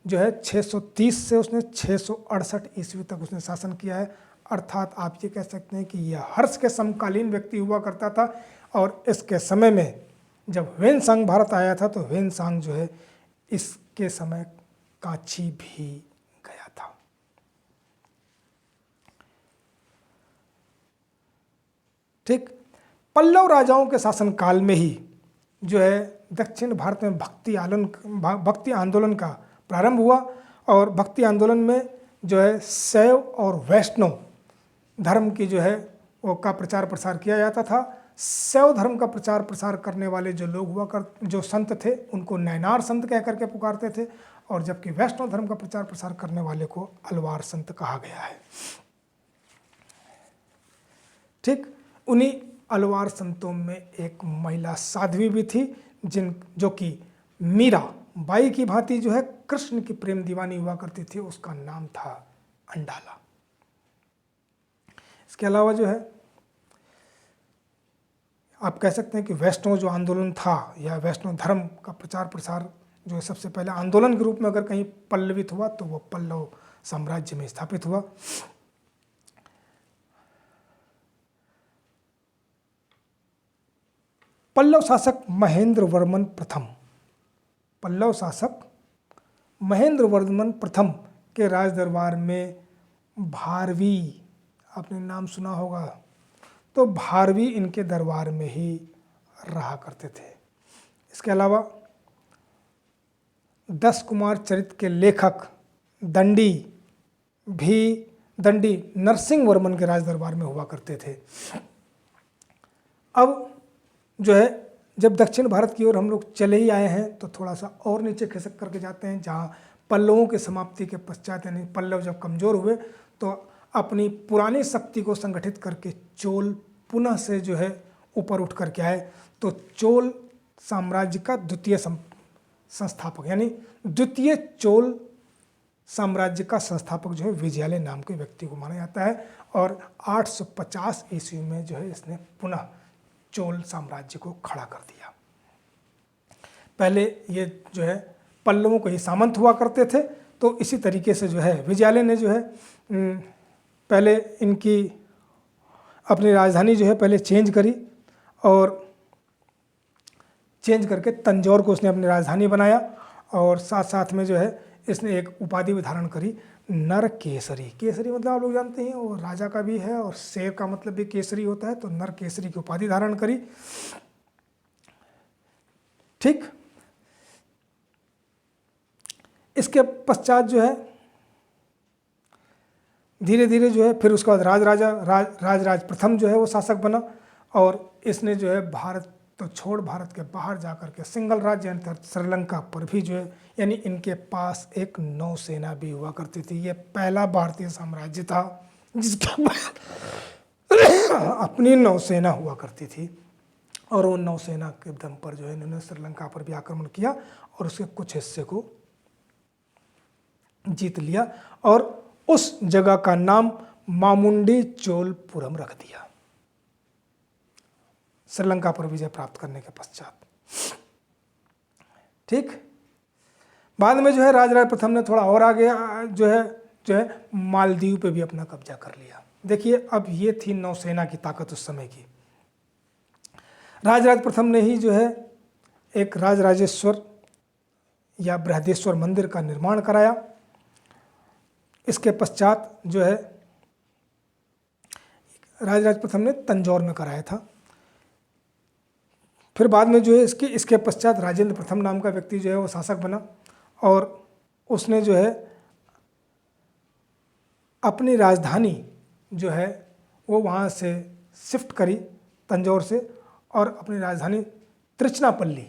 जो है 630 से उसने 668 ईस्वी तक उसने शासन किया है। अर्थात आप ये कह सकते हैं कि यह हर्ष के समकालीन व्यक्ति हुआ करता था। और इसके समय में जब ह्वेन भारत आया था तो ह्वेन जो है इसके समय कांची भी गया था। ठीक, पल्लव राजाओं के शासनकाल में ही जो है दक्षिण भारत में भक्ति आंदोलन का प्रारंभ हुआ। और भक्ति आंदोलन में जो है शैव और वैष्णव धर्म की जो है वो का प्रचार प्रसार किया जाता था। शैव धर्म का प्रचार प्रसार करने वाले जो लोग जो संत थे उनको नैनार संत कह करके पुकारते थे, और जबकि वैष्णव धर्म का प्रचार प्रसार करने वाले को अलवार संत कहा गया है। ठीक, उन्हीं अलवार संतों में एक महिला साध्वी भी थी जो कि मीरा बाई की भांति जो है कृष्ण की प्रेम दीवानी हुआ करती थी। उसका नाम था अंडाला। इसके अलावा जो है आप कह सकते हैं कि वैष्णव जो आंदोलन था या वैष्णव धर्म का प्रचार प्रसार जो है सबसे पहले आंदोलन के रूप में अगर कहीं पल्लवित हुआ तो वो पल्लव साम्राज्य में स्थापित हुआ। पल्लव शासक महेंद्र वर्मन प्रथम के राज दरबार में भारवी, आपने नाम सुना होगा, तो भारवी इनके दरबार में ही रहा करते थे। इसके अलावा 10 कुमार चरित के लेखक दंडी नरसिंह वर्मन के राज दरबार में हुआ करते थे। अब जो है जब दक्षिण भारत की ओर हम लोग चले ही आए हैं तो थोड़ा सा और नीचे खिसक करके जाते हैं, जहाँ पल्लवों की समाप्ति के पश्चात यानी पल्लव जब कमज़ोर हुए तो अपनी पुरानी शक्ति को संगठित करके चोल पुनः से जो है ऊपर उठ करके आए। तो चोल साम्राज्य का द्वितीय संस्थापक यानी द्वितीय चोल साम्राज्य का संस्थापक जो है विजयालय नाम के व्यक्ति को माना जाता है। और 850 ईस्वी में जो है इसने पुनः चोल साम्राज्य को खड़ा कर दिया। पहले ये जो है पल्लवों को ही सामंत हुआ करते थे, तो इसी तरीके से जो है विजयालय ने जो है पहले इनकी अपनी राजधानी जो है पहले चेंज करी, और चेंज करके तंजौर को उसने अपनी राजधानी बनाया। और साथ साथ में जो है इसने एक उपाधि भी धारण करी, नर केसरी। केसरी मतलब आप लोग जानते हैं वो राजा का भी है, और शेर का मतलब भी केसरी होता है, तो नर केसरी की उपाधि धारण करी। ठीक, इसके पश्चात जो है धीरे धीरे जो है फिर उसके बाद राज प्रथम जो है वो शासक बना, और इसने जो है भारत तो छोड़ भारत के बाहर जाकर के सिंगल राज्य यानी श्रीलंका पर भी जो है यानी इनके पास एक नौसेना भी हुआ करती थी। ये पहला भारतीय साम्राज्य था जिसके अपनी नौसेना हुआ करती थी, और वो नौसेना के दम पर जो है इन्होंने श्रीलंका पर भी आक्रमण किया और उसके कुछ हिस्से को जीत लिया, और उस जगह का नाम मामुंडी चोलपुरम रख दिया श्रीलंका पर विजय प्राप्त करने के पश्चात। ठीक, बाद में जो है राजराज प्रथम ने थोड़ा और आगे जो है मालदीव पे भी अपना कब्जा कर लिया। देखिए अब ये थी नौसेना की ताकत उस समय की। राजराज प्रथम ने ही जो है एक राजराजेश्वर या बृहदेश्वर मंदिर का निर्माण कराया। इसके पश्चात जो है राजराज प्रथम ने तंजौर में कराया था। फिर बाद में जो है इसके पश्चात राजेंद्र प्रथम नाम का व्यक्ति जो है वो शासक बना, और उसने जो है अपनी राजधानी जो है वो वहाँ से शिफ्ट करी तंजौर से, और अपनी राजधानी तिरुचिरापल्ली,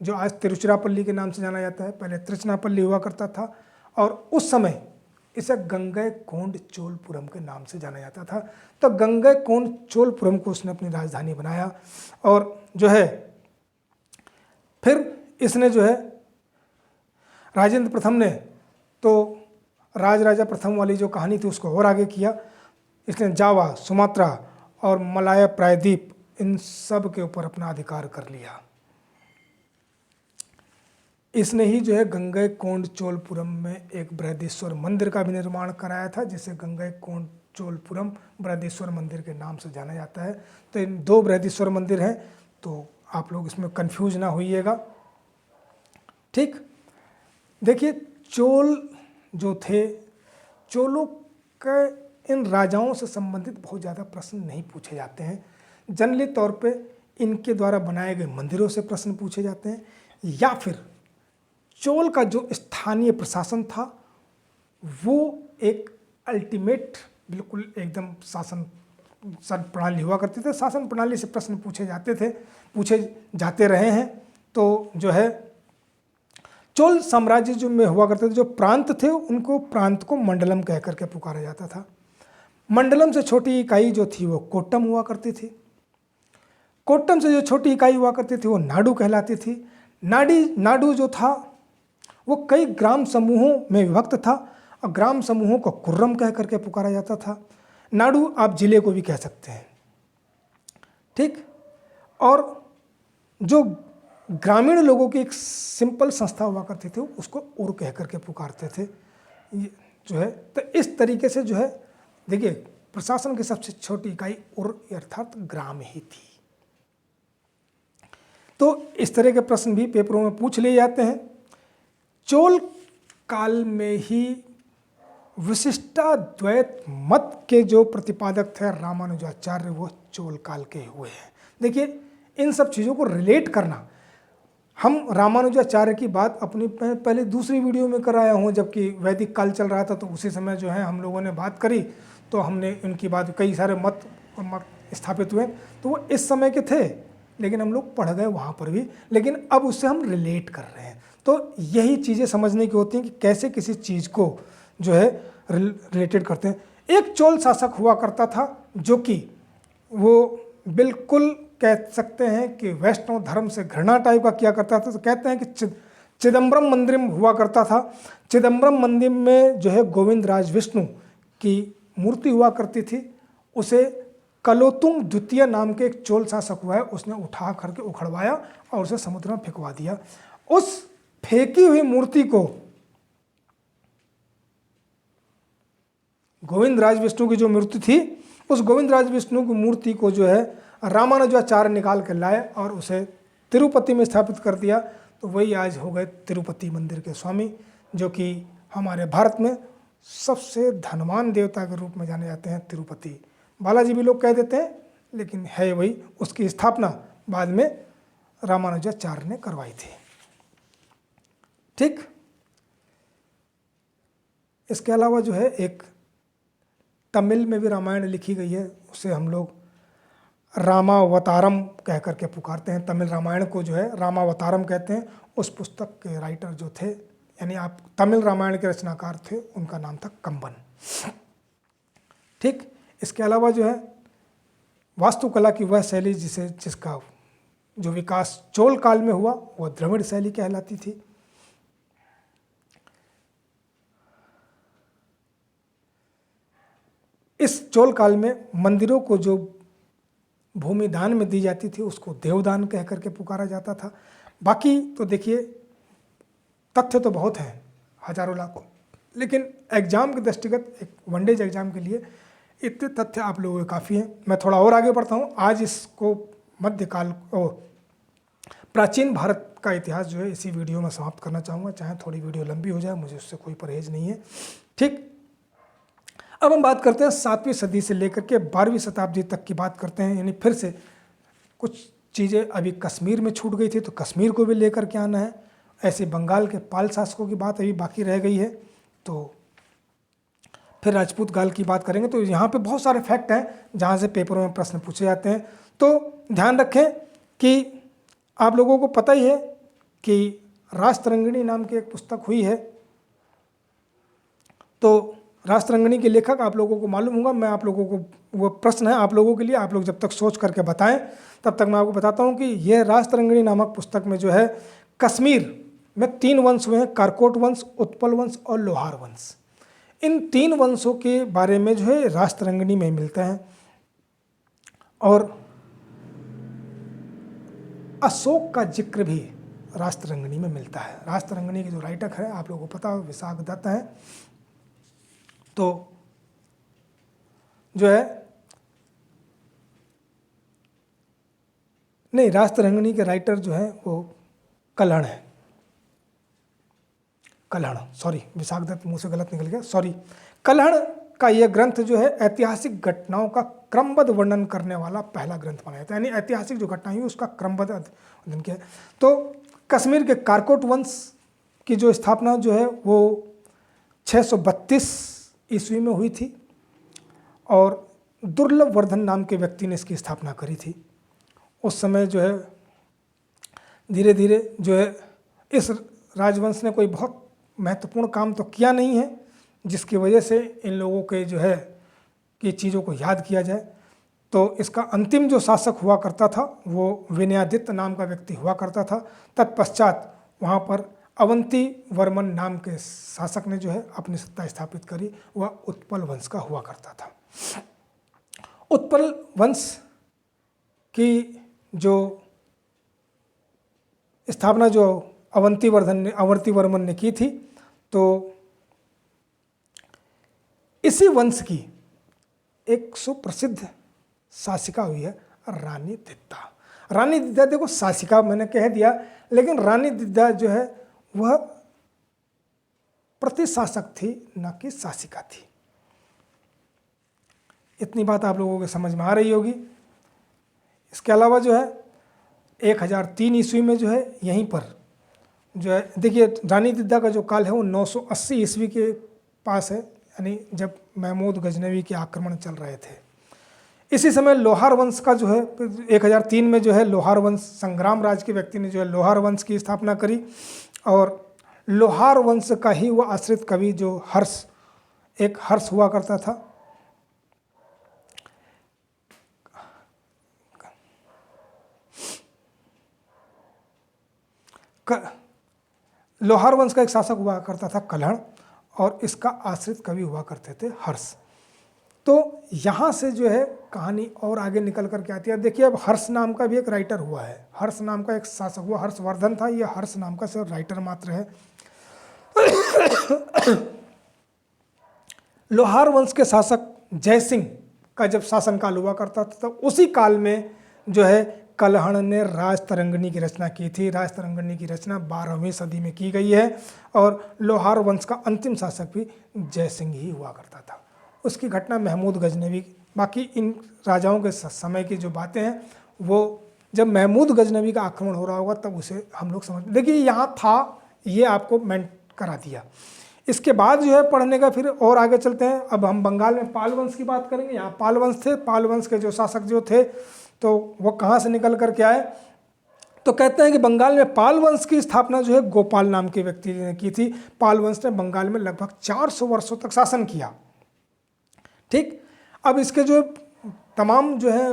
जो आज तिरुचिरापल्ली के नाम से जाना जाता है, पहले तिरुचिरापल्ली हुआ करता था, और उस समय इसे गंगईकोंड चोलपुरम के नाम से जाना जाता था। तो गंगईकोंड चोलपुरम को उसने अपनी राजधानी बनाया, और जो है फिर इसने जो है राजेंद्र प्रथम ने तो राजराजा प्रथम वाली जो कहानी थी उसको और आगे किया। इसने जावा, सुमात्रा और मलाया प्रायद्वीप इन सब के ऊपर अपना अधिकार कर लिया। इसने ही जो है गंगईकोंड चोलपुरम में एक बृहदेश्वर मंदिर का भी निर्माण कराया था, जिसे गंगईकोंड चोलपुरम बृहदेश्वर मंदिर के नाम से जाना जाता है। तो इन 2 बृहदेश्वर मंदिर हैं, तो आप लोग इसमें कंफ्यूज ना होइएगा। ठीक, देखिए चोल जो थे, चोलों के इन राजाओं से संबंधित बहुत ज़्यादा प्रश्न नहीं पूछे जाते हैं। जनरली तौर पे इनके द्वारा बनाए गए मंदिरों से प्रश्न पूछे जाते हैं, या फिर चोल का जो स्थानीय प्रशासन था वो एक अल्टीमेट बिल्कुल एकदम शासन प्रणाली हुआ करती थी। शासन प्रणाली से प्रश्न पूछे जाते रहे हैं। तो जो है चोल साम्राज्य जो में हुआ करते थे, जो प्रांत थे उनको प्रांत को मंडलम कह करके पुकारा जाता था। मंडलम से छोटी इकाई जो थी वो कोट्टम हुआ करती थी। कोट्टम से जो छोटी इकाई हुआ करती थी वो नाडु कहलाती थी। नाडु जो था वो कई ग्राम समूहों में विभक्त था और ग्राम समूहों को कुर्रम कह करके पुकारा जाता था। नाडु आप जिले को भी कह सकते हैं। ठीक, और जो ग्रामीण लोगों की एक सिंपल संस्था हुआ करती थी उसको उर कह करके पुकारते थे। ये जो है तो इस तरीके से जो है देखिए प्रशासन की सबसे छोटी इकाई उर अर्थात ग्राम ही थी। तो इस तरह के प्रश्न भी पेपरों में पूछ लिए जाते हैं। चोल काल में ही विशिष्टाद्वैत मत के जो प्रतिपादक थे रामानुजाचार्य, वो चोल काल के हुए हैं। देखिए इन सब चीज़ों को रिलेट करना, हम रामानुजाचार्य की बात अपनी पहले दूसरी वीडियो में कराया हूँ, जबकि वैदिक काल चल रहा था, तो उसी समय जो है हम लोगों ने बात करी, तो हमने इनकी बात, कई सारे मत स्थापित हुए, तो वो इस समय के थे, लेकिन हम लोग पढ़ गए वहाँ पर भी, लेकिन अब उससे हम रिलेट कर रहे हैं। तो यही चीज़ें समझने की होती हैं कि कैसे किसी चीज़ को जो है रिलेटेड करते हैं। एक चोल शासक हुआ करता था जो कि वो बिल्कुल कह सकते हैं कि वैष्णव धर्म से घृणा टाइप का किया करता था। तो कहते हैं कि चिदम्बरम मंदिर हुआ करता था। चिदम्बरम मंदिर में जो है गोविंद राज विष्णु की मूर्ति हुआ करती थी। उसे कलोतुंग द्वितीय नाम के एक चोल शासक हुआ है, उसने उठा करके उखड़वाया और उसे समुद्र में फेंकवा दिया। उस फेंकी हुई मूर्ति को गोविंद राज विष्णु की जो मूर्ति थी, उस गोविंद राज विष्णु की मूर्ति को जो है रामानुजाचार्य निकाल कर लाए और उसे तिरुपति में स्थापित कर दिया। तो वही आज हो गए तिरुपति मंदिर के स्वामी, जो कि हमारे भारत में सबसे धनवान देवता के रूप में जाने जाते हैं। तिरुपति बालाजी भी लोग कह देते हैं, लेकिन है वही। उसकी स्थापना बाद में रामानुजाचार्य ने करवाई थी। ठीक, इसके अलावा जो है एक तमिल में भी रामायण लिखी गई है, उसे हम लोग रामावतारम कह करके पुकारते हैं। तमिल रामायण को जो है रामावतारम कहते हैं। उस पुस्तक के राइटर जो थे, यानी आप तमिल रामायण के रचनाकार थे, उनका नाम था कंबन। ठीक, इसके अलावा जो है वास्तुकला की वह शैली जिसका जो विकास चोल काल में हुआ वह द्रविड़ शैली कहलाती थी। इस चोल काल में मंदिरों को जो भूमि दान में दी जाती थी उसको देवदान कह करके पुकारा जाता था। बाकी तो देखिए तथ्य तो बहुत हैं, हजारों लाखों, लेकिन एग्जाम के दृष्टिगत एक वनडेज एग्जाम के लिए इतने तथ्य आप लोगों के काफ़ी हैं। मैं थोड़ा और आगे बढ़ता हूँ। आज इसको मध्यकाल प्राचीन भारत का इतिहास जो है इसी वीडियो में समाप्त करना चाहूँगा, चाहे थोड़ी वीडियो लंबी हो जाए, मुझे उससे कोई परहेज नहीं है। ठीक, अब हम बात करते हैं 7वीं सदी से लेकर के 12वीं शताब्दी तक की बात करते हैं। यानी फिर से कुछ चीज़ें अभी कश्मीर में छूट गई थी, तो कश्मीर को भी लेकर के आना है। ऐसे बंगाल के पाल शासकों की बात अभी बाकी रह गई है, तो फिर राजपूत गाल की बात करेंगे। तो यहाँ पे बहुत सारे फैक्ट हैं जहाँ से पेपरों में प्रश्न पूछे जाते हैं। तो ध्यान रखें कि आप लोगों को पता ही है कि राजतरंगिणी नाम की एक पुस्तक हुई है। तो राजतरंगिणी के लेखक आप लोगों को मालूम होगा। मैं आप लोगों को, वो प्रश्न है आप लोगों के लिए, आप लोग जब तक सोच करके बताएं तब तक मैं आपको बताता हूँ कि यह राजतरंगिणी नामक पुस्तक में जो है कश्मीर में 3 वंश हुए हैं, कारकोट वंश, उत्पल वंश और लोहार वंश। इन 3 वंशों के बारे में जो है राजतरंगिणी में मिलता है। और अशोक का जिक्र भी रास्तरंगिणी में मिलता है। रास्तरंगिणी के जो राइटर है आप लोगों को पता हो विशाख दत्त है। तो जो है नहीं, रास्तरंगिणी के राइटर जो है वो कल्हण है, कल्हण, सॉरी विशाख दत्त मुंह से गलत निकल गया, सॉरी। कल्हण का यह ग्रंथ जो है ऐतिहासिक घटनाओं का क्रमबद्ध वर्णन करने वाला पहला ग्रंथ माना जाता है, यानी ऐतिहासिक जो घटनाएं हुई उसका क्रमबद्ध अध्ययन किया। तो कश्मीर के कारकोट वंश की जो स्थापना जो है वो 632 ईस्वी में हुई थी और दुर्लभ वर्धन नाम के व्यक्ति ने इसकी स्थापना करी थी। उस समय जो है धीरे धीरे जो है इस राजवंश ने कोई बहुत महत्वपूर्ण काम तो किया नहीं है जिसकी वजह से इन लोगों के जो है कि चीज़ों को याद किया जाए। तो इसका अंतिम जो शासक हुआ करता था वो विनयादित्य नाम का व्यक्ति हुआ करता था। तत्पश्चात वहाँ पर अवंती वर्मन नाम के शासक ने जो है अपनी सत्ता स्थापित करी, वह उत्पल वंश का हुआ करता था। उत्पल वंश की जो स्थापना जो अवंती वर्मन ने की थी, तो इसी वंश की एक सुप्रसिद्ध शासिका हुई है रानी दिद्दा। रानी दिद्दा, देखो शासिका मैंने कह दिया, लेकिन रानी दिद्दा जो है वह प्रतिशासक थी, न कि शासिका थी। इतनी बात आप लोगों को समझ में आ रही होगी। इसके अलावा जो है 1003 ईस्वी में जो है यहीं पर जो है देखिए रानी दिद्दा का जो काल है वो 980 ईस्वी के पास है, यानी जब महमूद गजनवी के आक्रमण चल रहे थे। इसी समय लोहार वंश का जो है 1003 में जो है लोहार वंश, संग्राम राज के व्यक्ति ने जो है लोहार वंश की स्थापना करी और लोहार वंश का ही वह आश्रित कवि जो एक हर्ष हुआ करता था। लोहार वंश का एक शासक हुआ करता था कल्हण और इसका आश्रित कवि हुआ करते थे हर्ष। तो यहाँ से जो है कहानी और आगे निकल कर के आती है। देखिए अब हर्ष नाम का भी एक राइटर हुआ है, हर्ष नाम का एक शासक हुआ, हर्षवर्धन था, ये हर्ष नाम का सिर्फ राइटर मात्र है। लोहार वंश के शासक जयसिंह का जब शासनकाल हुआ करता था तो उसी काल में जो है कल्हण ने राजतरंगिणी की रचना की थी। राजतरंगिणी की रचना 12वीं सदी में की गई है और लोहार वंश का अंतिम शासक भी जयसिंह ही हुआ करता था। उसकी घटना महमूद गजनवी, बाकी इन राजाओं के समय की जो बातें हैं वो जब महमूद गजनवी का आक्रमण हो रहा होगा तब उसे हम लोग समझ, देखिए यहाँ था, ये आपको मैं करा दिया। इसके बाद जो है पढ़ने का फिर और आगे चलते हैं। अब हम बंगाल में पाल वंश की बात करेंगे। यहाँ पाल वंश थे, पाल वंश के जो शासक जो थे तो वो कहाँ से निकल कर के आए, तो कहते हैं कि बंगाल में पाल वंश की स्थापना जो है गोपाल नाम के व्यक्ति ने की थी। पाल वंश ने बंगाल में लगभग 400 वर्षों तक शासन किया। ठीक, अब इसके जो तमाम जो है,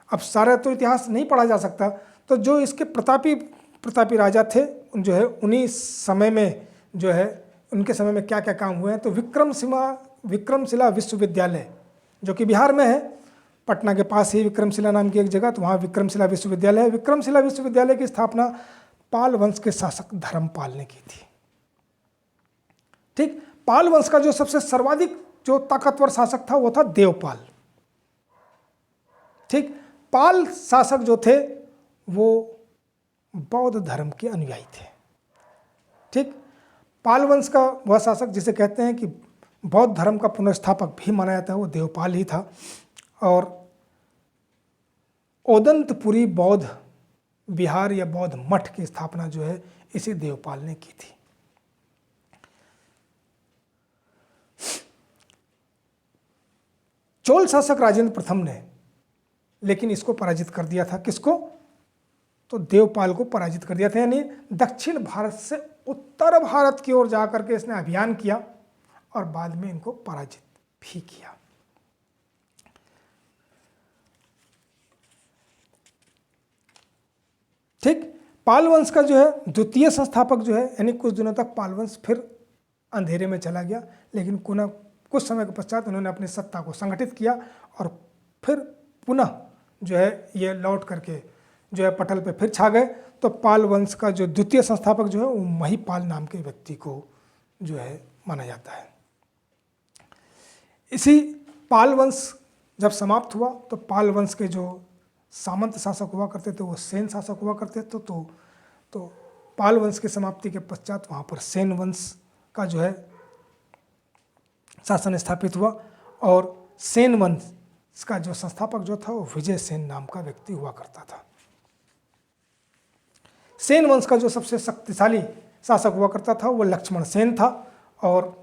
अब सारा तो इतिहास नहीं पढ़ा जा सकता, तो जो इसके प्रतापी राजा थे जो है उन्हीं समय में जो है उनके समय में क्या क्या काम हुए हैं। तो विक्रमशिला विश्वविद्यालय जो कि बिहार में है, पटना के पास ही विक्रमशिला नाम की एक जगह, तो वहाँ विक्रमशिला विश्वविद्यालय है। विक्रमशिला विश्वविद्यालय की स्थापना पाल वंश के शासक धर्मपाल ने की थी। ठीक, पाल वंश का जो सबसे सर्वाधिक जो ताकतवर शासक था वो था देवपाल। ठीक, पाल शासक जो थे वो बौद्ध धर्म के अनुयायी थे। ठीक, पाल वंश का वह शासक जिसे कहते हैं कि बौद्ध धर्म का पुनर्स्थापक भी माना जाता है वो देवपाल ही था। और ओदंतपुरी बौद्ध विहार या बौद्ध मठ की स्थापना जो है इसी देवपाल ने की थी। चोल शासक राजेंद्र प्रथम ने लेकिन इसको पराजित कर दिया था। किसको? तो देवपाल को पराजित कर दिया था, यानी दक्षिण भारत से उत्तर भारत की ओर जाकर के इसने अभियान किया और बाद में इनको पराजित भी किया। ठीक, पाल वंश का जो है द्वितीय संस्थापक जो है, यानी कुछ दिनों तक पाल वंश फिर अंधेरे में चला गया, लेकिन कुछ समय के पश्चात उन्होंने अपनी सत्ता को संगठित किया और फिर पुनः जो है ये लौट करके जो है पटल पे फिर छा गए। तो पाल वंश का जो द्वितीय संस्थापक जो है वो महिपाल नाम के व्यक्ति को जो है माना जाता है। इसी पाल वंश जब समाप्त हुआ तो पाल वंश के जो सामंत शासक हुआ करते थे वो सेन शासक हुआ करते थे। तो पाल वंश की समाप्ति के पश्चात वहाँ पर सेन वंश का जो है शासन स्थापित हुआ और सेन वंश का जो संस्थापक जो था वो विजय सेन नाम का व्यक्ति हुआ करता था। सेन वंश का जो सबसे शक्तिशाली शासक हुआ करता था वो लक्ष्मण सेन था और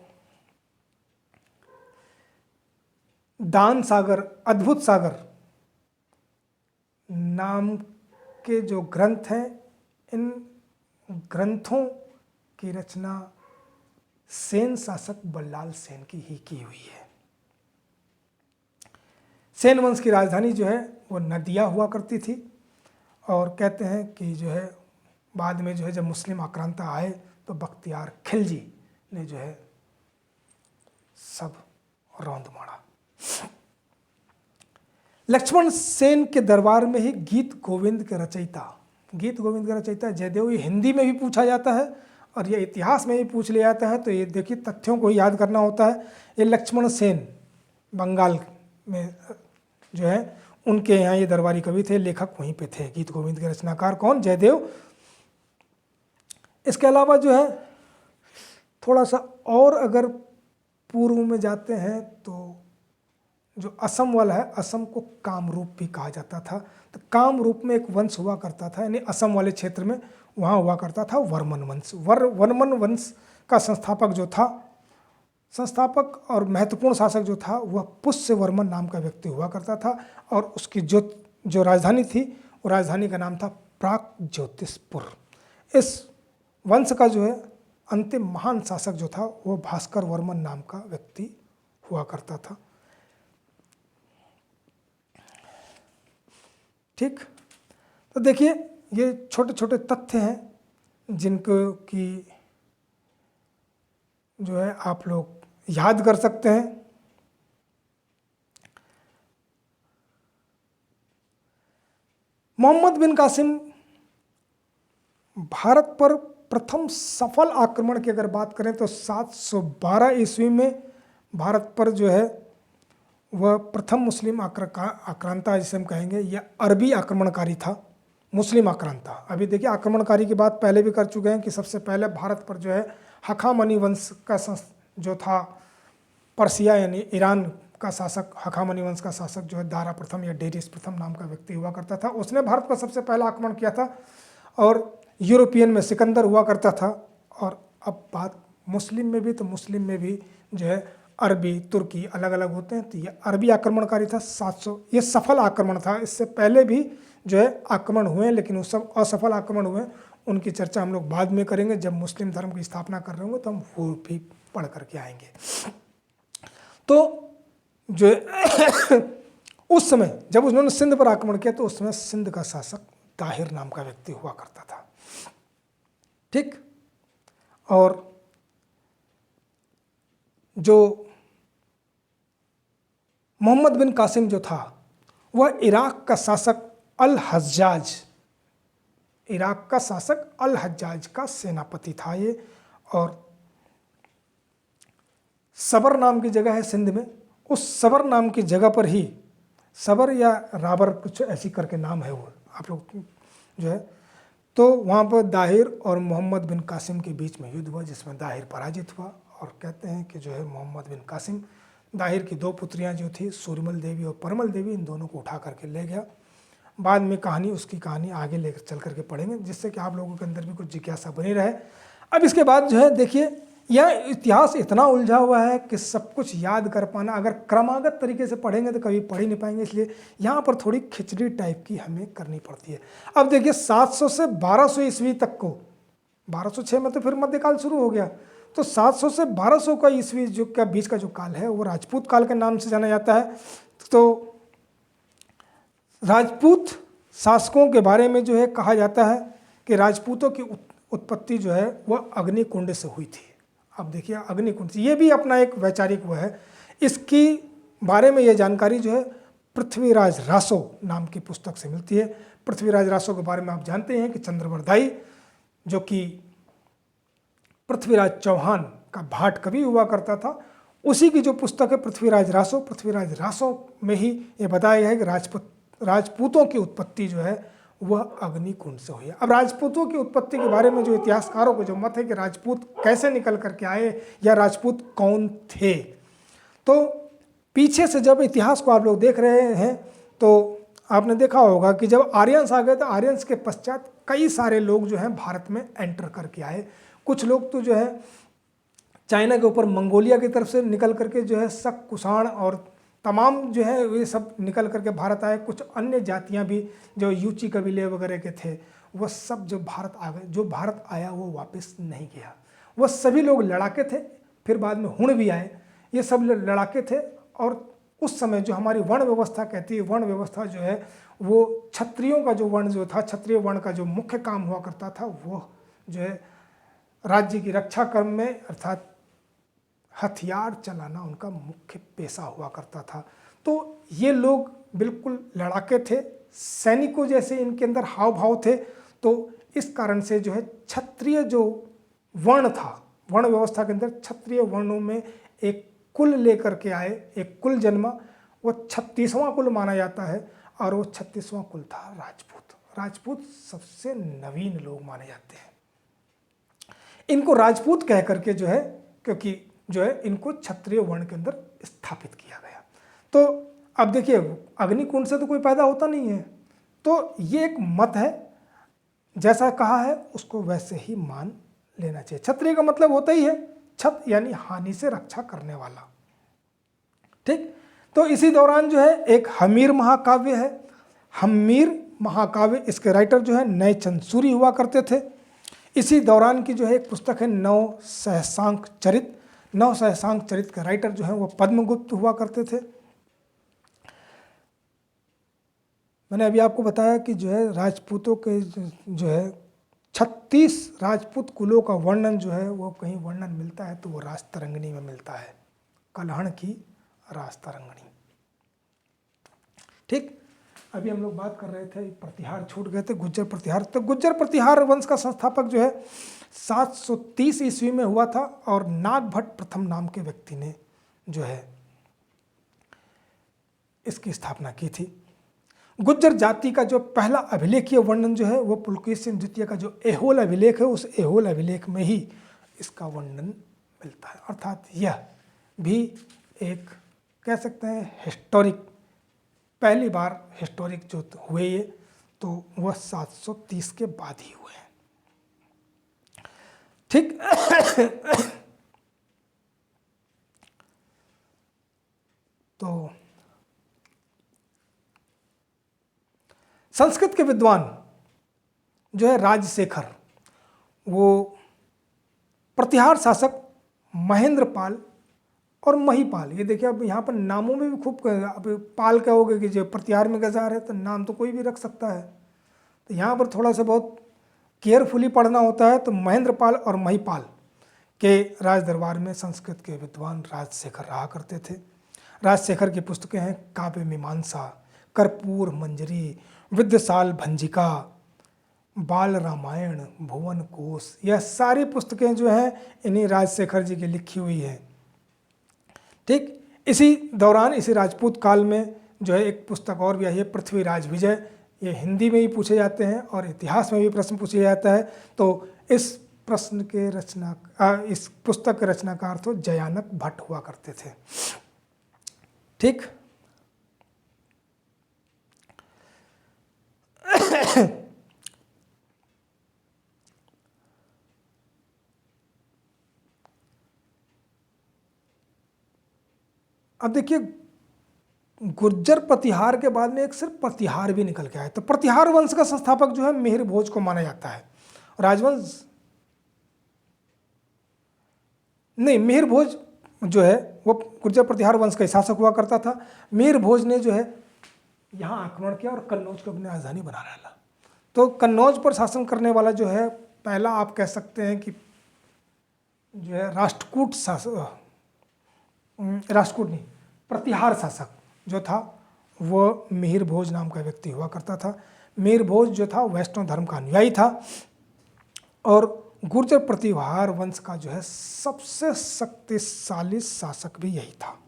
दान सागर, अद्भुत सागर नाम के जो ग्रंथ हैं, इन ग्रंथों की रचना सेन शासक बल्लाल सेन की ही की हुई है। सेन वंश की राजधानी जो है वो नदिया हुआ करती थी और कहते हैं कि जो है बाद में जो है जब मुस्लिम आक्रांता आए तो बख्तियार खिलजी ने जो है सब रौंद मारा। लक्ष्मण सेन के दरबार में ही गीत गोविंद के रचयिता जयदेव, ये हिंदी में भी पूछा जाता है और ये इतिहास में भी पूछ लिया जाता है। तो ये देखिए तथ्यों को याद करना होता है। ये लक्ष्मण सेन बंगाल में जो है उनके यहाँ ये दरबारी कवि थे, लेखक वहीं पे थे। गीत गोविंद के रचनाकार कौन? जयदेव। इसके अलावा जो है थोड़ा सा और अगर पूर्व में जाते हैं तो जो असम वाला है, असम को कामरूप भी कहा जाता था। तो कामरूप में एक वंश हुआ करता था, यानी असम वाले क्षेत्र में वहाँ हुआ करता था वर्मन वंश। वर्मन वंश का संस्थापक और महत्वपूर्ण शासक जो था वह पुष्यवर्मन नाम का व्यक्ति हुआ करता था और उसकी जो राजधानी थी वो राजधानी का नाम था प्रागज्योतिषपुर। इस वंश का जो है अंतिम महान शासक जो था वो भास्कर वर्मन नाम का व्यक्ति हुआ करता था। ठीक, तो देखिए ये छोटे छोटे तथ्य हैं जिनको कि जो है आप लोग याद कर सकते हैं। मोहम्मद बिन कासिम भारत पर प्रथम सफल आक्रमण की अगर बात करें तो 712 ईस्वी में भारत पर जो है वह प्रथम मुस्लिम आक्रांता जिसे हम कहेंगे, यह अरबी आक्रमणकारी था, मुस्लिम आक्रांता। अभी देखिए आक्रमणकारी की बात पहले भी कर चुके हैं कि सबसे पहले भारत पर जो है हखामनी वंश का जो था पर्सिया यानी ईरान का शासक, हखामनी वंश का शासक जो है दारा प्रथम या डेरियस प्रथम नाम का व्यक्ति हुआ करता था। उसने भारत पर सबसे पहला आक्रमण किया था और यूरोपियन में सिकंदर हुआ करता था। और अब बात मुस्लिम में भी, तो मुस्लिम में भी जो है अरबी तुर्की अलग अलग होते हैं। तो ये अरबी आक्रमणकारी था 700, ये सफल आक्रमण था। इससे पहले भी जो है आक्रमण हुए लेकिन वो सब असफल आक्रमण हुए, उनकी चर्चा हम लोग बाद में करेंगे जब मुस्लिम धर्म की स्थापना कर रहे होंगे तो हम वो भी पढ़ करके आएंगे। तो जो उस समय जब उन्होंने सिंध पर आक्रमण किया तो उस समय सिंध का शासक ताहिर नाम का व्यक्ति हुआ करता था। ठीक, और जो मोहम्मद बिन कासिम जो था वह इराक का शासक अल हज्जाज का सेनापति था ये। और सबर नाम की जगह है सिंध में, उस सबर नाम की जगह पर ही, सबर या राबर कुछ ऐसी करके नाम है वो आप लोग जो है, तो वहाँ पर दाहिर और मोहम्मद बिन कासिम के बीच में युद्ध हुआ जिसमें दाहिर पराजित हुआ। और कहते हैं कि जो है मोहम्मद बिन कासिम दाहिर की 2 पुत्रियाँ जो थी सूरमल देवी और परमल देवी, इन दोनों को उठा करके ले गया। बाद में उसकी कहानी आगे लेकर चल करके पढ़ेंगे जिससे कि आप लोगों के अंदर भी कुछ जिज्ञासा बनी रहे। अब इसके बाद जो है देखिए यह इतिहास इतना उलझा हुआ है कि सब कुछ याद कर पाना अगर क्रमागत तरीके से पढ़ेंगे तो कभी पढ़ ही नहीं पाएंगे, इसलिए यहाँ पर थोड़ी खिचड़ी टाइप की हमें करनी पड़ती है। अब देखिए 700 से 1200 ईस्वी तक को, 1206 में तो फिर मध्यकाल शुरू हो गया, तो 700 से 1200 का ईस्वी जो का बीच का जो काल है वो राजपूत काल के नाम से जाना जाता है। तो राजपूत शासकों के बारे में जो है कहा जाता है कि राजपूतों की उत्पत्ति जो है वह अग्निकुंड से हुई थी। अब देखिए अग्निकुंड, ये भी अपना एक वैचारिक वो है, इसकी बारे में ये जानकारी जो है पृथ्वीराज रासो नाम की पुस्तक से मिलती है। पृथ्वीराज रासो के बारे में आप जानते हैं कि चंद्रवरदाई, जो कि पृथ्वीराज चौहान का भाट कवि हुआ करता था, उसी की जो पुस्तक है पृथ्वीराज रासो में ही ये बताया गया है कि राजपूतों की उत्पत्ति जो है वह अग्निकुंड से हुई है। अब राजपूतों की उत्पत्ति के बारे में जो इतिहासकारों को जो मत है कि राजपूत कैसे निकल करके आए या राजपूत कौन थे, तो पीछे से जब इतिहास को आप लोग देख रहे हैं तो आपने देखा होगा कि जब आर्यंस आ गए तो आर्यंस के पश्चात कई सारे लोग जो हैं भारत में एंटर करके आए। कुछ लोग तो जो है चाइना के ऊपर मंगोलिया की तरफ से निकल करके जो है शक, कुषाण और तमाम जो है वे सब निकल करके भारत आए। कुछ अन्य जातियां भी जो यूची कबीले वगैरह के थे वह सब जो भारत आ गए, जो भारत आया वो वापस नहीं गया। वह सभी लोग लड़ाके थे, फिर बाद में हुण भी आए, ये सब लड़ाके थे। और उस समय जो हमारी वर्ण व्यवस्था कहती है, वर्ण व्यवस्था जो है वो क्षत्रियों का जो वर्ण जो था, क्षत्रिय वर्ण का जो मुख्य काम हुआ करता था वो जो है राज्य की रक्षा क्रम में अर्थात हथियार चलाना उनका मुख्य पेशा हुआ करता था। तो ये लोग बिल्कुल लड़ाके थे, सैनिकों जैसे इनके अंदर हाव भाव थे। तो इस कारण से जो है क्षत्रिय जो वर्ण था, वर्ण व्यवस्था के अंदर क्षत्रिय वर्णों में एक कुल लेकर के आए, एक कुल जन्मा, वो 36वां कुल माना जाता है और वो 36वां कुल था राजपूत। राजपूत सबसे नवीन लोग माने जाते हैं। इनको राजपूत कह करके जो है, क्योंकि जो है इनको क्षत्रिय वर्ण के अंदर स्थापित किया गया। तो अब देखिए अग्निकुंड से तो कोई पैदा होता नहीं है, तो ये एक मत है, जैसा कहा है उसको वैसे ही मान लेना चाहिए। क्षत्रिय का मतलब होता ही है छत यानी हानि से रक्षा करने वाला, ठीक। तो इसी दौरान जो है एक हमीर महाकाव्य है। हमीर महाकाव्य, इसके राइटर जो है नए चंद सूरी हुआ करते थे। इसी दौरान की जो है एक पुस्तक है नव सहसांक चरित। नव सहसांक चरित के राइटर जो है वो पद्मगुप्त हुआ करते थे। मैंने अभी आपको बताया कि जो है राजपूतों के जो है 36 राजपूत कुलों का वर्णन जो है वो कहीं वर्णन मिलता है तो वो राजतरंगिणी में मिलता है, कल्हण की राजतरंगिणी, ठीक। अभी हम लोग बात कर रहे थे, प्रतिहार छूट गए थे, गुज्जर प्रतिहार। तो गुज्जर प्रतिहार वंश का संस्थापक जो है 730 ईस्वी में हुआ था और नागभट्ट प्रथम नाम के व्यक्ति ने जो है इसकी स्थापना की थी। गुज्जर जाति का जो पहला अभिलेखीय वर्णन जो है वो पुलकेशिन द्वितीय का जो ऐहोल अभिलेख है, उस ऐहोल अभिलेख में ही इसका वर्णन मिलता है। अर्थात यह भी एक कह सकते हैं हिस्टोरिक, पहली बार हिस्टोरिक जो हुए ये तो वह 730 के बाद ही हुए हैं, ठीक। तो संस्कृत के विद्वान जो है राजशेखर, वो प्रतिहार शासक महेंद्रपाल और महीपाल, ये देखिए अब यहाँ पर नामों में भी खूब, अब पाल कहोगे कि जो प्रतिहार में गजार है तो नाम तो कोई भी रख सकता है, तो यहाँ पर थोड़ा सा बहुत केयरफुली पढ़ना होता है। तो महेंद्रपाल और महीपाल के राज दरबार में संस्कृत के विद्वान राजशेखर रहा करते थे। राजशेखर की पुस्तकें हैं काव्य मीमांसा, कर्पूर मंजरी, विद्यसाल भंजिका, बाल रामायण, भुवन कोश, यह सारी पुस्तकें जो हैं इन्हीं राजशेखर जी की लिखी हुई है, ठीक। इसी दौरान इसी राजपूत काल में जो है एक पुस्तक और भी आई है पृथ्वीराज विजय। ये हिंदी में ही पूछे जाते हैं और इतिहास में भी प्रश्न पूछा जाता है। तो इस प्रश्न के इस पुस्तक के रचनाकार तो जयानक भट्ट हुआ करते थे, ठीक। अब देखिए गुर्जर प्रतिहार के बाद में एक सिर्फ प्रतिहार भी निकल के आया। तो प्रतिहार वंश का संस्थापक जो है मिहिर भोज को माना जाता है। राजवंश नहीं, मिहिर भोज जो है वो गुर्जर प्रतिहार वंश का शासक हुआ करता था। मिहिर भोज ने जो है यहाँ आक्रमण किया और कन्नौज को अपनी राजधानी बना डाला। तो कन्नौज पर शासन करने वाला जो है पहला आप कह सकते हैं कि जो है राष्ट्रकूट शासक, राष्ट्रकूट नहीं, प्रतिहार शासक जो था वह मिहिर भोज नाम का व्यक्ति हुआ करता था। मिहिर भोज जो था वैष्णव धर्म का अनुयायी था और गुर्जर प्रतिहार वंश का जो है सबसे शक्तिशाली शासक भी यही था।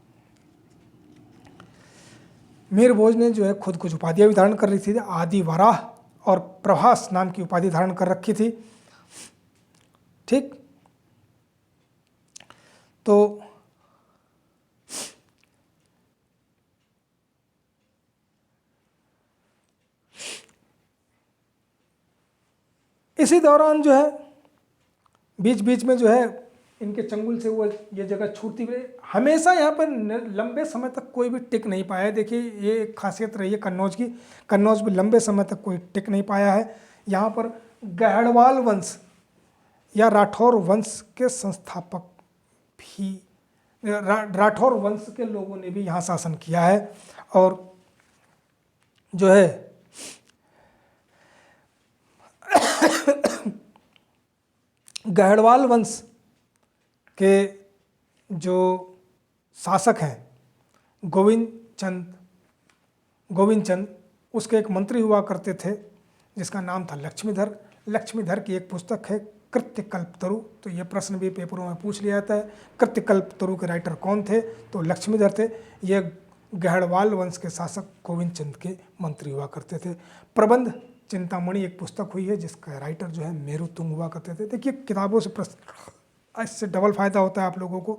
मिहिर भोज ने जो है खुद कुछ उपाधियां भी धारण कर रही थी। आदि वराह और प्रभास नाम की उपाधि धारण कर रखी थी। ठीक, तो इसी दौरान जो है बीच बीच में जो है इनके चंगुल से वो ये जगह छूटती हुई, हमेशा यहाँ पर लंबे समय तक कोई भी टिक नहीं पाया है। देखिए ये एक खासियत रही है कन्नौज की, कन्नौज में लंबे समय तक कोई टिक नहीं पाया है। यहाँ पर गहड़वाल वंश या राठौर वंश के संस्थापक भी राठौर वंश के लोगों ने भी यहाँ शासन किया है। और जो है गहड़वाल वंश के जो शासक हैं गोविंद चंद, उसके एक मंत्री हुआ करते थे जिसका नाम था लक्ष्मीधर। लक्ष्मीधर की एक पुस्तक है कृत्यकल्पतरु, तो ये प्रश्न भी पेपरों में पूछ लिया जाता है। कृत्यकल्पतरु के राइटर कौन थे? तो लक्ष्मीधर थे। ये गहड़वाल वंश के शासक गोविंद चंद के मंत्री हुआ करते थे। प्रबंध चिंतामणि एक पुस्तक हुई है जिसका राइटर जो है मेरुतुंग हुआ करते थे। देखिए किताबों से प्रश्न, इससे डबल फायदा होता है आप लोगों को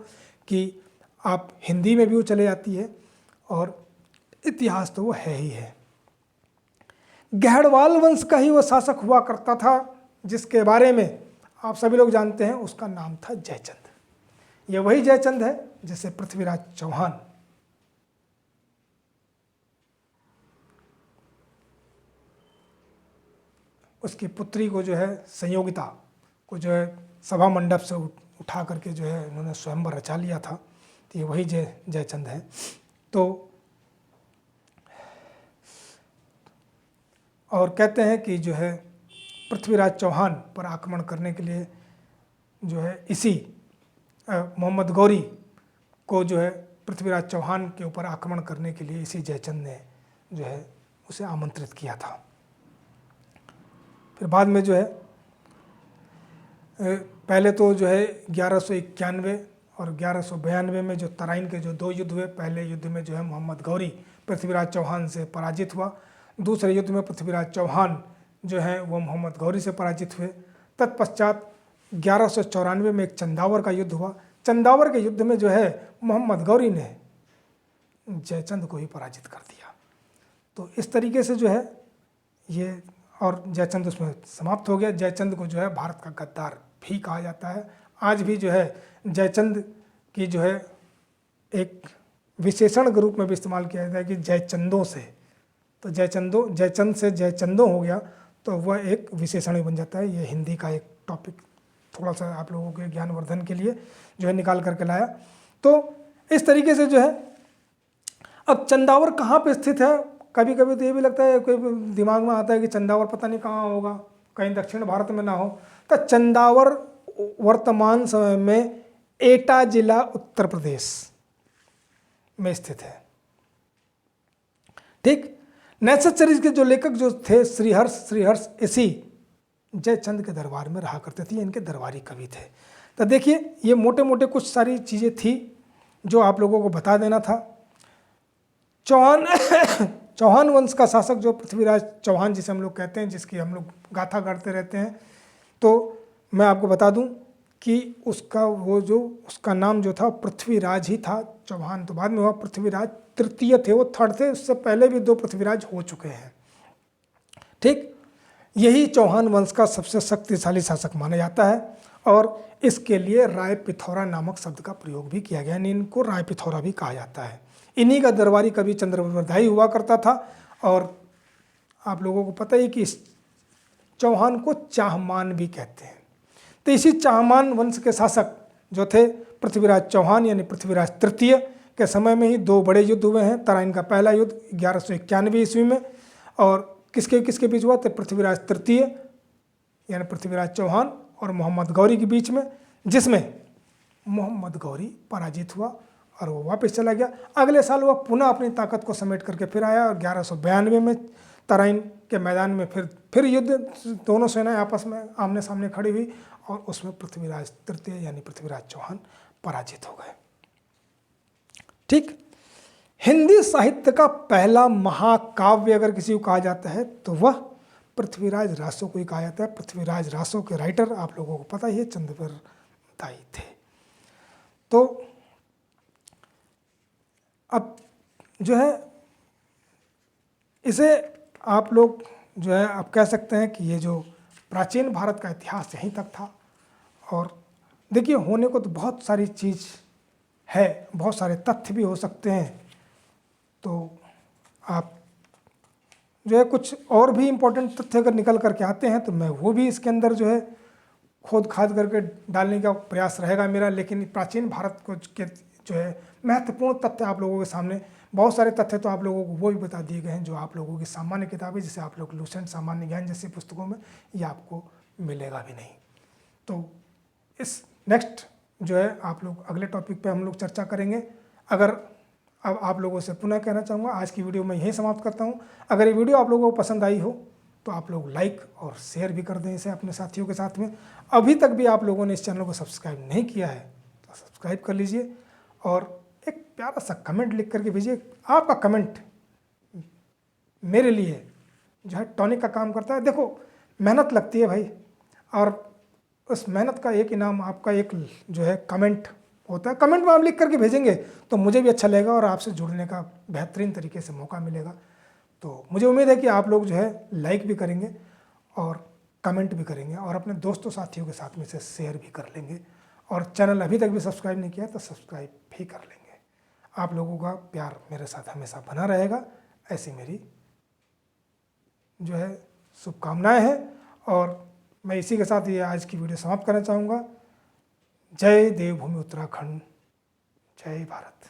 कि आप हिंदी में भी वो चले जाती है और इतिहास तो वो है ही है। गहड़वाल वंश का ही वो शासक हुआ करता था जिसके बारे में आप सभी लोग जानते हैं, उसका नाम था जयचंद। ये वही जयचंद है जिसे पृथ्वीराज चौहान उसकी पुत्री को जो है संयोगिता को जो है सभा मंडप से उठा करके जो है उन्होंने स्वयंवर रचा लिया था। तो ये वही जयचंद है। तो और कहते हैं कि जो है पृथ्वीराज चौहान पर आक्रमण करने के लिए जो है इसी मोहम्मद गौरी को जो है पृथ्वीराज चौहान के ऊपर आक्रमण करने के लिए इसी जयचंद ने जो है उसे आमंत्रित किया था। फिर बाद में जो है पहले तो जो है 1191 और 1192 में जो तराइन के जो 2 युद्ध हुए, पहले युद्ध में जो है मोहम्मद गौरी पृथ्वीराज चौहान से पराजित हुआ। दूसरे युद्ध में पृथ्वीराज चौहान जो है वो मोहम्मद गौरी से पराजित हुए। तत्पश्चात 1194 में एक चंदावर का युद्ध हुआ। चंदावर के युद्ध में जो है मोहम्मद गौरी ने जयचंद को ही पराजित कर दिया। तो इस तरीके से जो है ये, और जयचंद उसमें समाप्त हो गया। जयचंद को जो है भारत का गद्दार भी कहा जाता है। आज भी जो है जयचंद की जो है एक विशेषण के रूप में भी इस्तेमाल किया जाता है कि जयचंदों से, तो जयचंद से जयचंदों हो गया तो वह एक विशेषण ही बन जाता है। ये हिंदी का एक टॉपिक थोड़ा सा आप लोगों के ज्ञानवर्धन के लिए जो है निकाल करके लाया। तो इस तरीके से जो है अब चंदावर कहाँ पे स्थित है, कभी कभी तो ये भी लगता है, कोई दिमाग में आता है कि चंदावर पता नहीं कहाँ होगा, कहीं दक्षिण भारत में ना हो। तो चंदावर वर्तमान समय में एटा जिला उत्तर प्रदेश में स्थित है। ठीक, नैषध चरित्र के जो लेखक जो थे श्रीहर्ष इसी जयचंद के दरबार में रहा करते थे, इनके दरबारी कवि थे। तो देखिए ये मोटे मोटे कुछ सारी चीज़ें थी जो आप लोगों को बता देना था। चौहान वंश का शासक जो पृथ्वीराज चौहान जिसे हम लोग कहते हैं, जिसकी हम लोग गाथा गाते रहते हैं, तो मैं आपको बता दूं कि उसका नाम जो था पृथ्वीराज ही था। चौहान तो बाद में हुआ, पृथ्वीराज तृतीय थे, वो थर्ड थे। उससे पहले भी 2 पृथ्वीराज हो चुके हैं। ठीक, यही चौहान वंश का सबसे शक्तिशाली शासक माना जाता है और इसके लिए राय पिथौरा नामक शब्द का प्रयोग भी किया गया, इनको राय पिथौरा भी कहा जाता है। इन्हीं का दरबारी कवि चंद्रवर्धाई हुआ करता था। और आप लोगों को पता ही कि चौहान को चाहमान भी कहते हैं। तो इसी चाहमान वंश के शासक जो थे पृथ्वीराज चौहान यानी पृथ्वीराज तृतीय के समय में ही 2 बड़े युद्ध हुए हैं। तराइन का पहला युद्ध 1191 ईस्वी में, और किसके बीच हुआ? तो पृथ्वीराज तृतीय यानी पृथ्वीराज चौहान और मोहम्मद गौरी के बीच में, जिसमें मोहम्मद गौरी पराजित हुआ और वो वापस चला गया। अगले साल वह पुनः अपनी ताकत को समेट करके फिर आया और 1192 में तराइन के मैदान में फिर युद्ध, दोनों सेनाएं आपस में आमने सामने खड़ी हुई और उसमें पृथ्वीराज तृतीय यानी पृथ्वीराज चौहान पराजित हो गए। ठीक, हिंदी साहित्य का पहला महाकाव्य अगर किसी को कहा जाता है तो वह पृथ्वीराज रासो को ही कहा जाता है। पृथ्वीराज रासो के राइटर आप लोगों को पता ही है, चंद्रवर दाई थे। तो अब जो है इसे आप लोग जो है आप कह सकते हैं कि ये जो प्राचीन भारत का इतिहास यहीं तक था। और देखिए, होने को तो बहुत सारी चीज़ है, बहुत सारे तथ्य भी हो सकते हैं, तो आप जो है कुछ और भी इम्पोर्टेंट तथ्य अगर निकल करके आते हैं तो मैं वो भी इसके अंदर जो है खोद खाद करके डालने का प्रयास रहेगा मेरा। लेकिन प्राचीन भारत को के जो है महत्वपूर्ण तथ्य आप लोगों के सामने, बहुत सारे तथ्य तो आप लोगों को वो भी बता दिए गए हैं जो आप लोगों की सामान्य किताबें, जैसे आप लोग लूसेंट सामान्य ज्ञान जैसी पुस्तकों में ये आपको मिलेगा भी नहीं। तो इस नेक्स्ट जो है आप लोग अगले टॉपिक पे हम लोग चर्चा करेंगे। अगर अब आप लोगों से पुनः कहना चाहूँगा, आज की वीडियो मैं यहीं समाप्त करता हूँ। अगर ये वीडियो आप लोगों को पसंद आई हो तो आप लोग लाइक और शेयर भी कर दें इसे अपने साथियों के साथ में। अभी तक भी आप लोगों ने इस चैनल को सब्सक्राइब नहीं किया है तो सब्सक्राइब कर लीजिए और एक प्यारा सा कमेंट लिख करके भेजिए। आपका कमेंट मेरे लिए जो है टॉनिक का काम करता है। देखो, मेहनत लगती है भाई, और उस मेहनत का एक इनाम आपका एक जो है कमेंट होता है। कमेंट में आप लिख करके भेजेंगे तो मुझे भी अच्छा लगेगा और आपसे जुड़ने का बेहतरीन तरीके से मौका मिलेगा। तो मुझे उम्मीद है कि आप लोग जो है लाइक भी करेंगे और कमेंट भी करेंगे और अपने दोस्तों साथियों के साथ में से शेयर भी कर लेंगे। और चैनल अभी तक भी सब्सक्राइब नहीं किया तो सब्सक्राइब भी कर लेंगे। आप लोगों का प्यार मेरे साथ हमेशा बना रहेगा, ऐसी मेरी जो है शुभकामनाएं हैं। और मैं इसी के साथ ये आज की वीडियो समाप्त करना चाहूँगा। जय देवभूमि उत्तराखंड, जय भारत।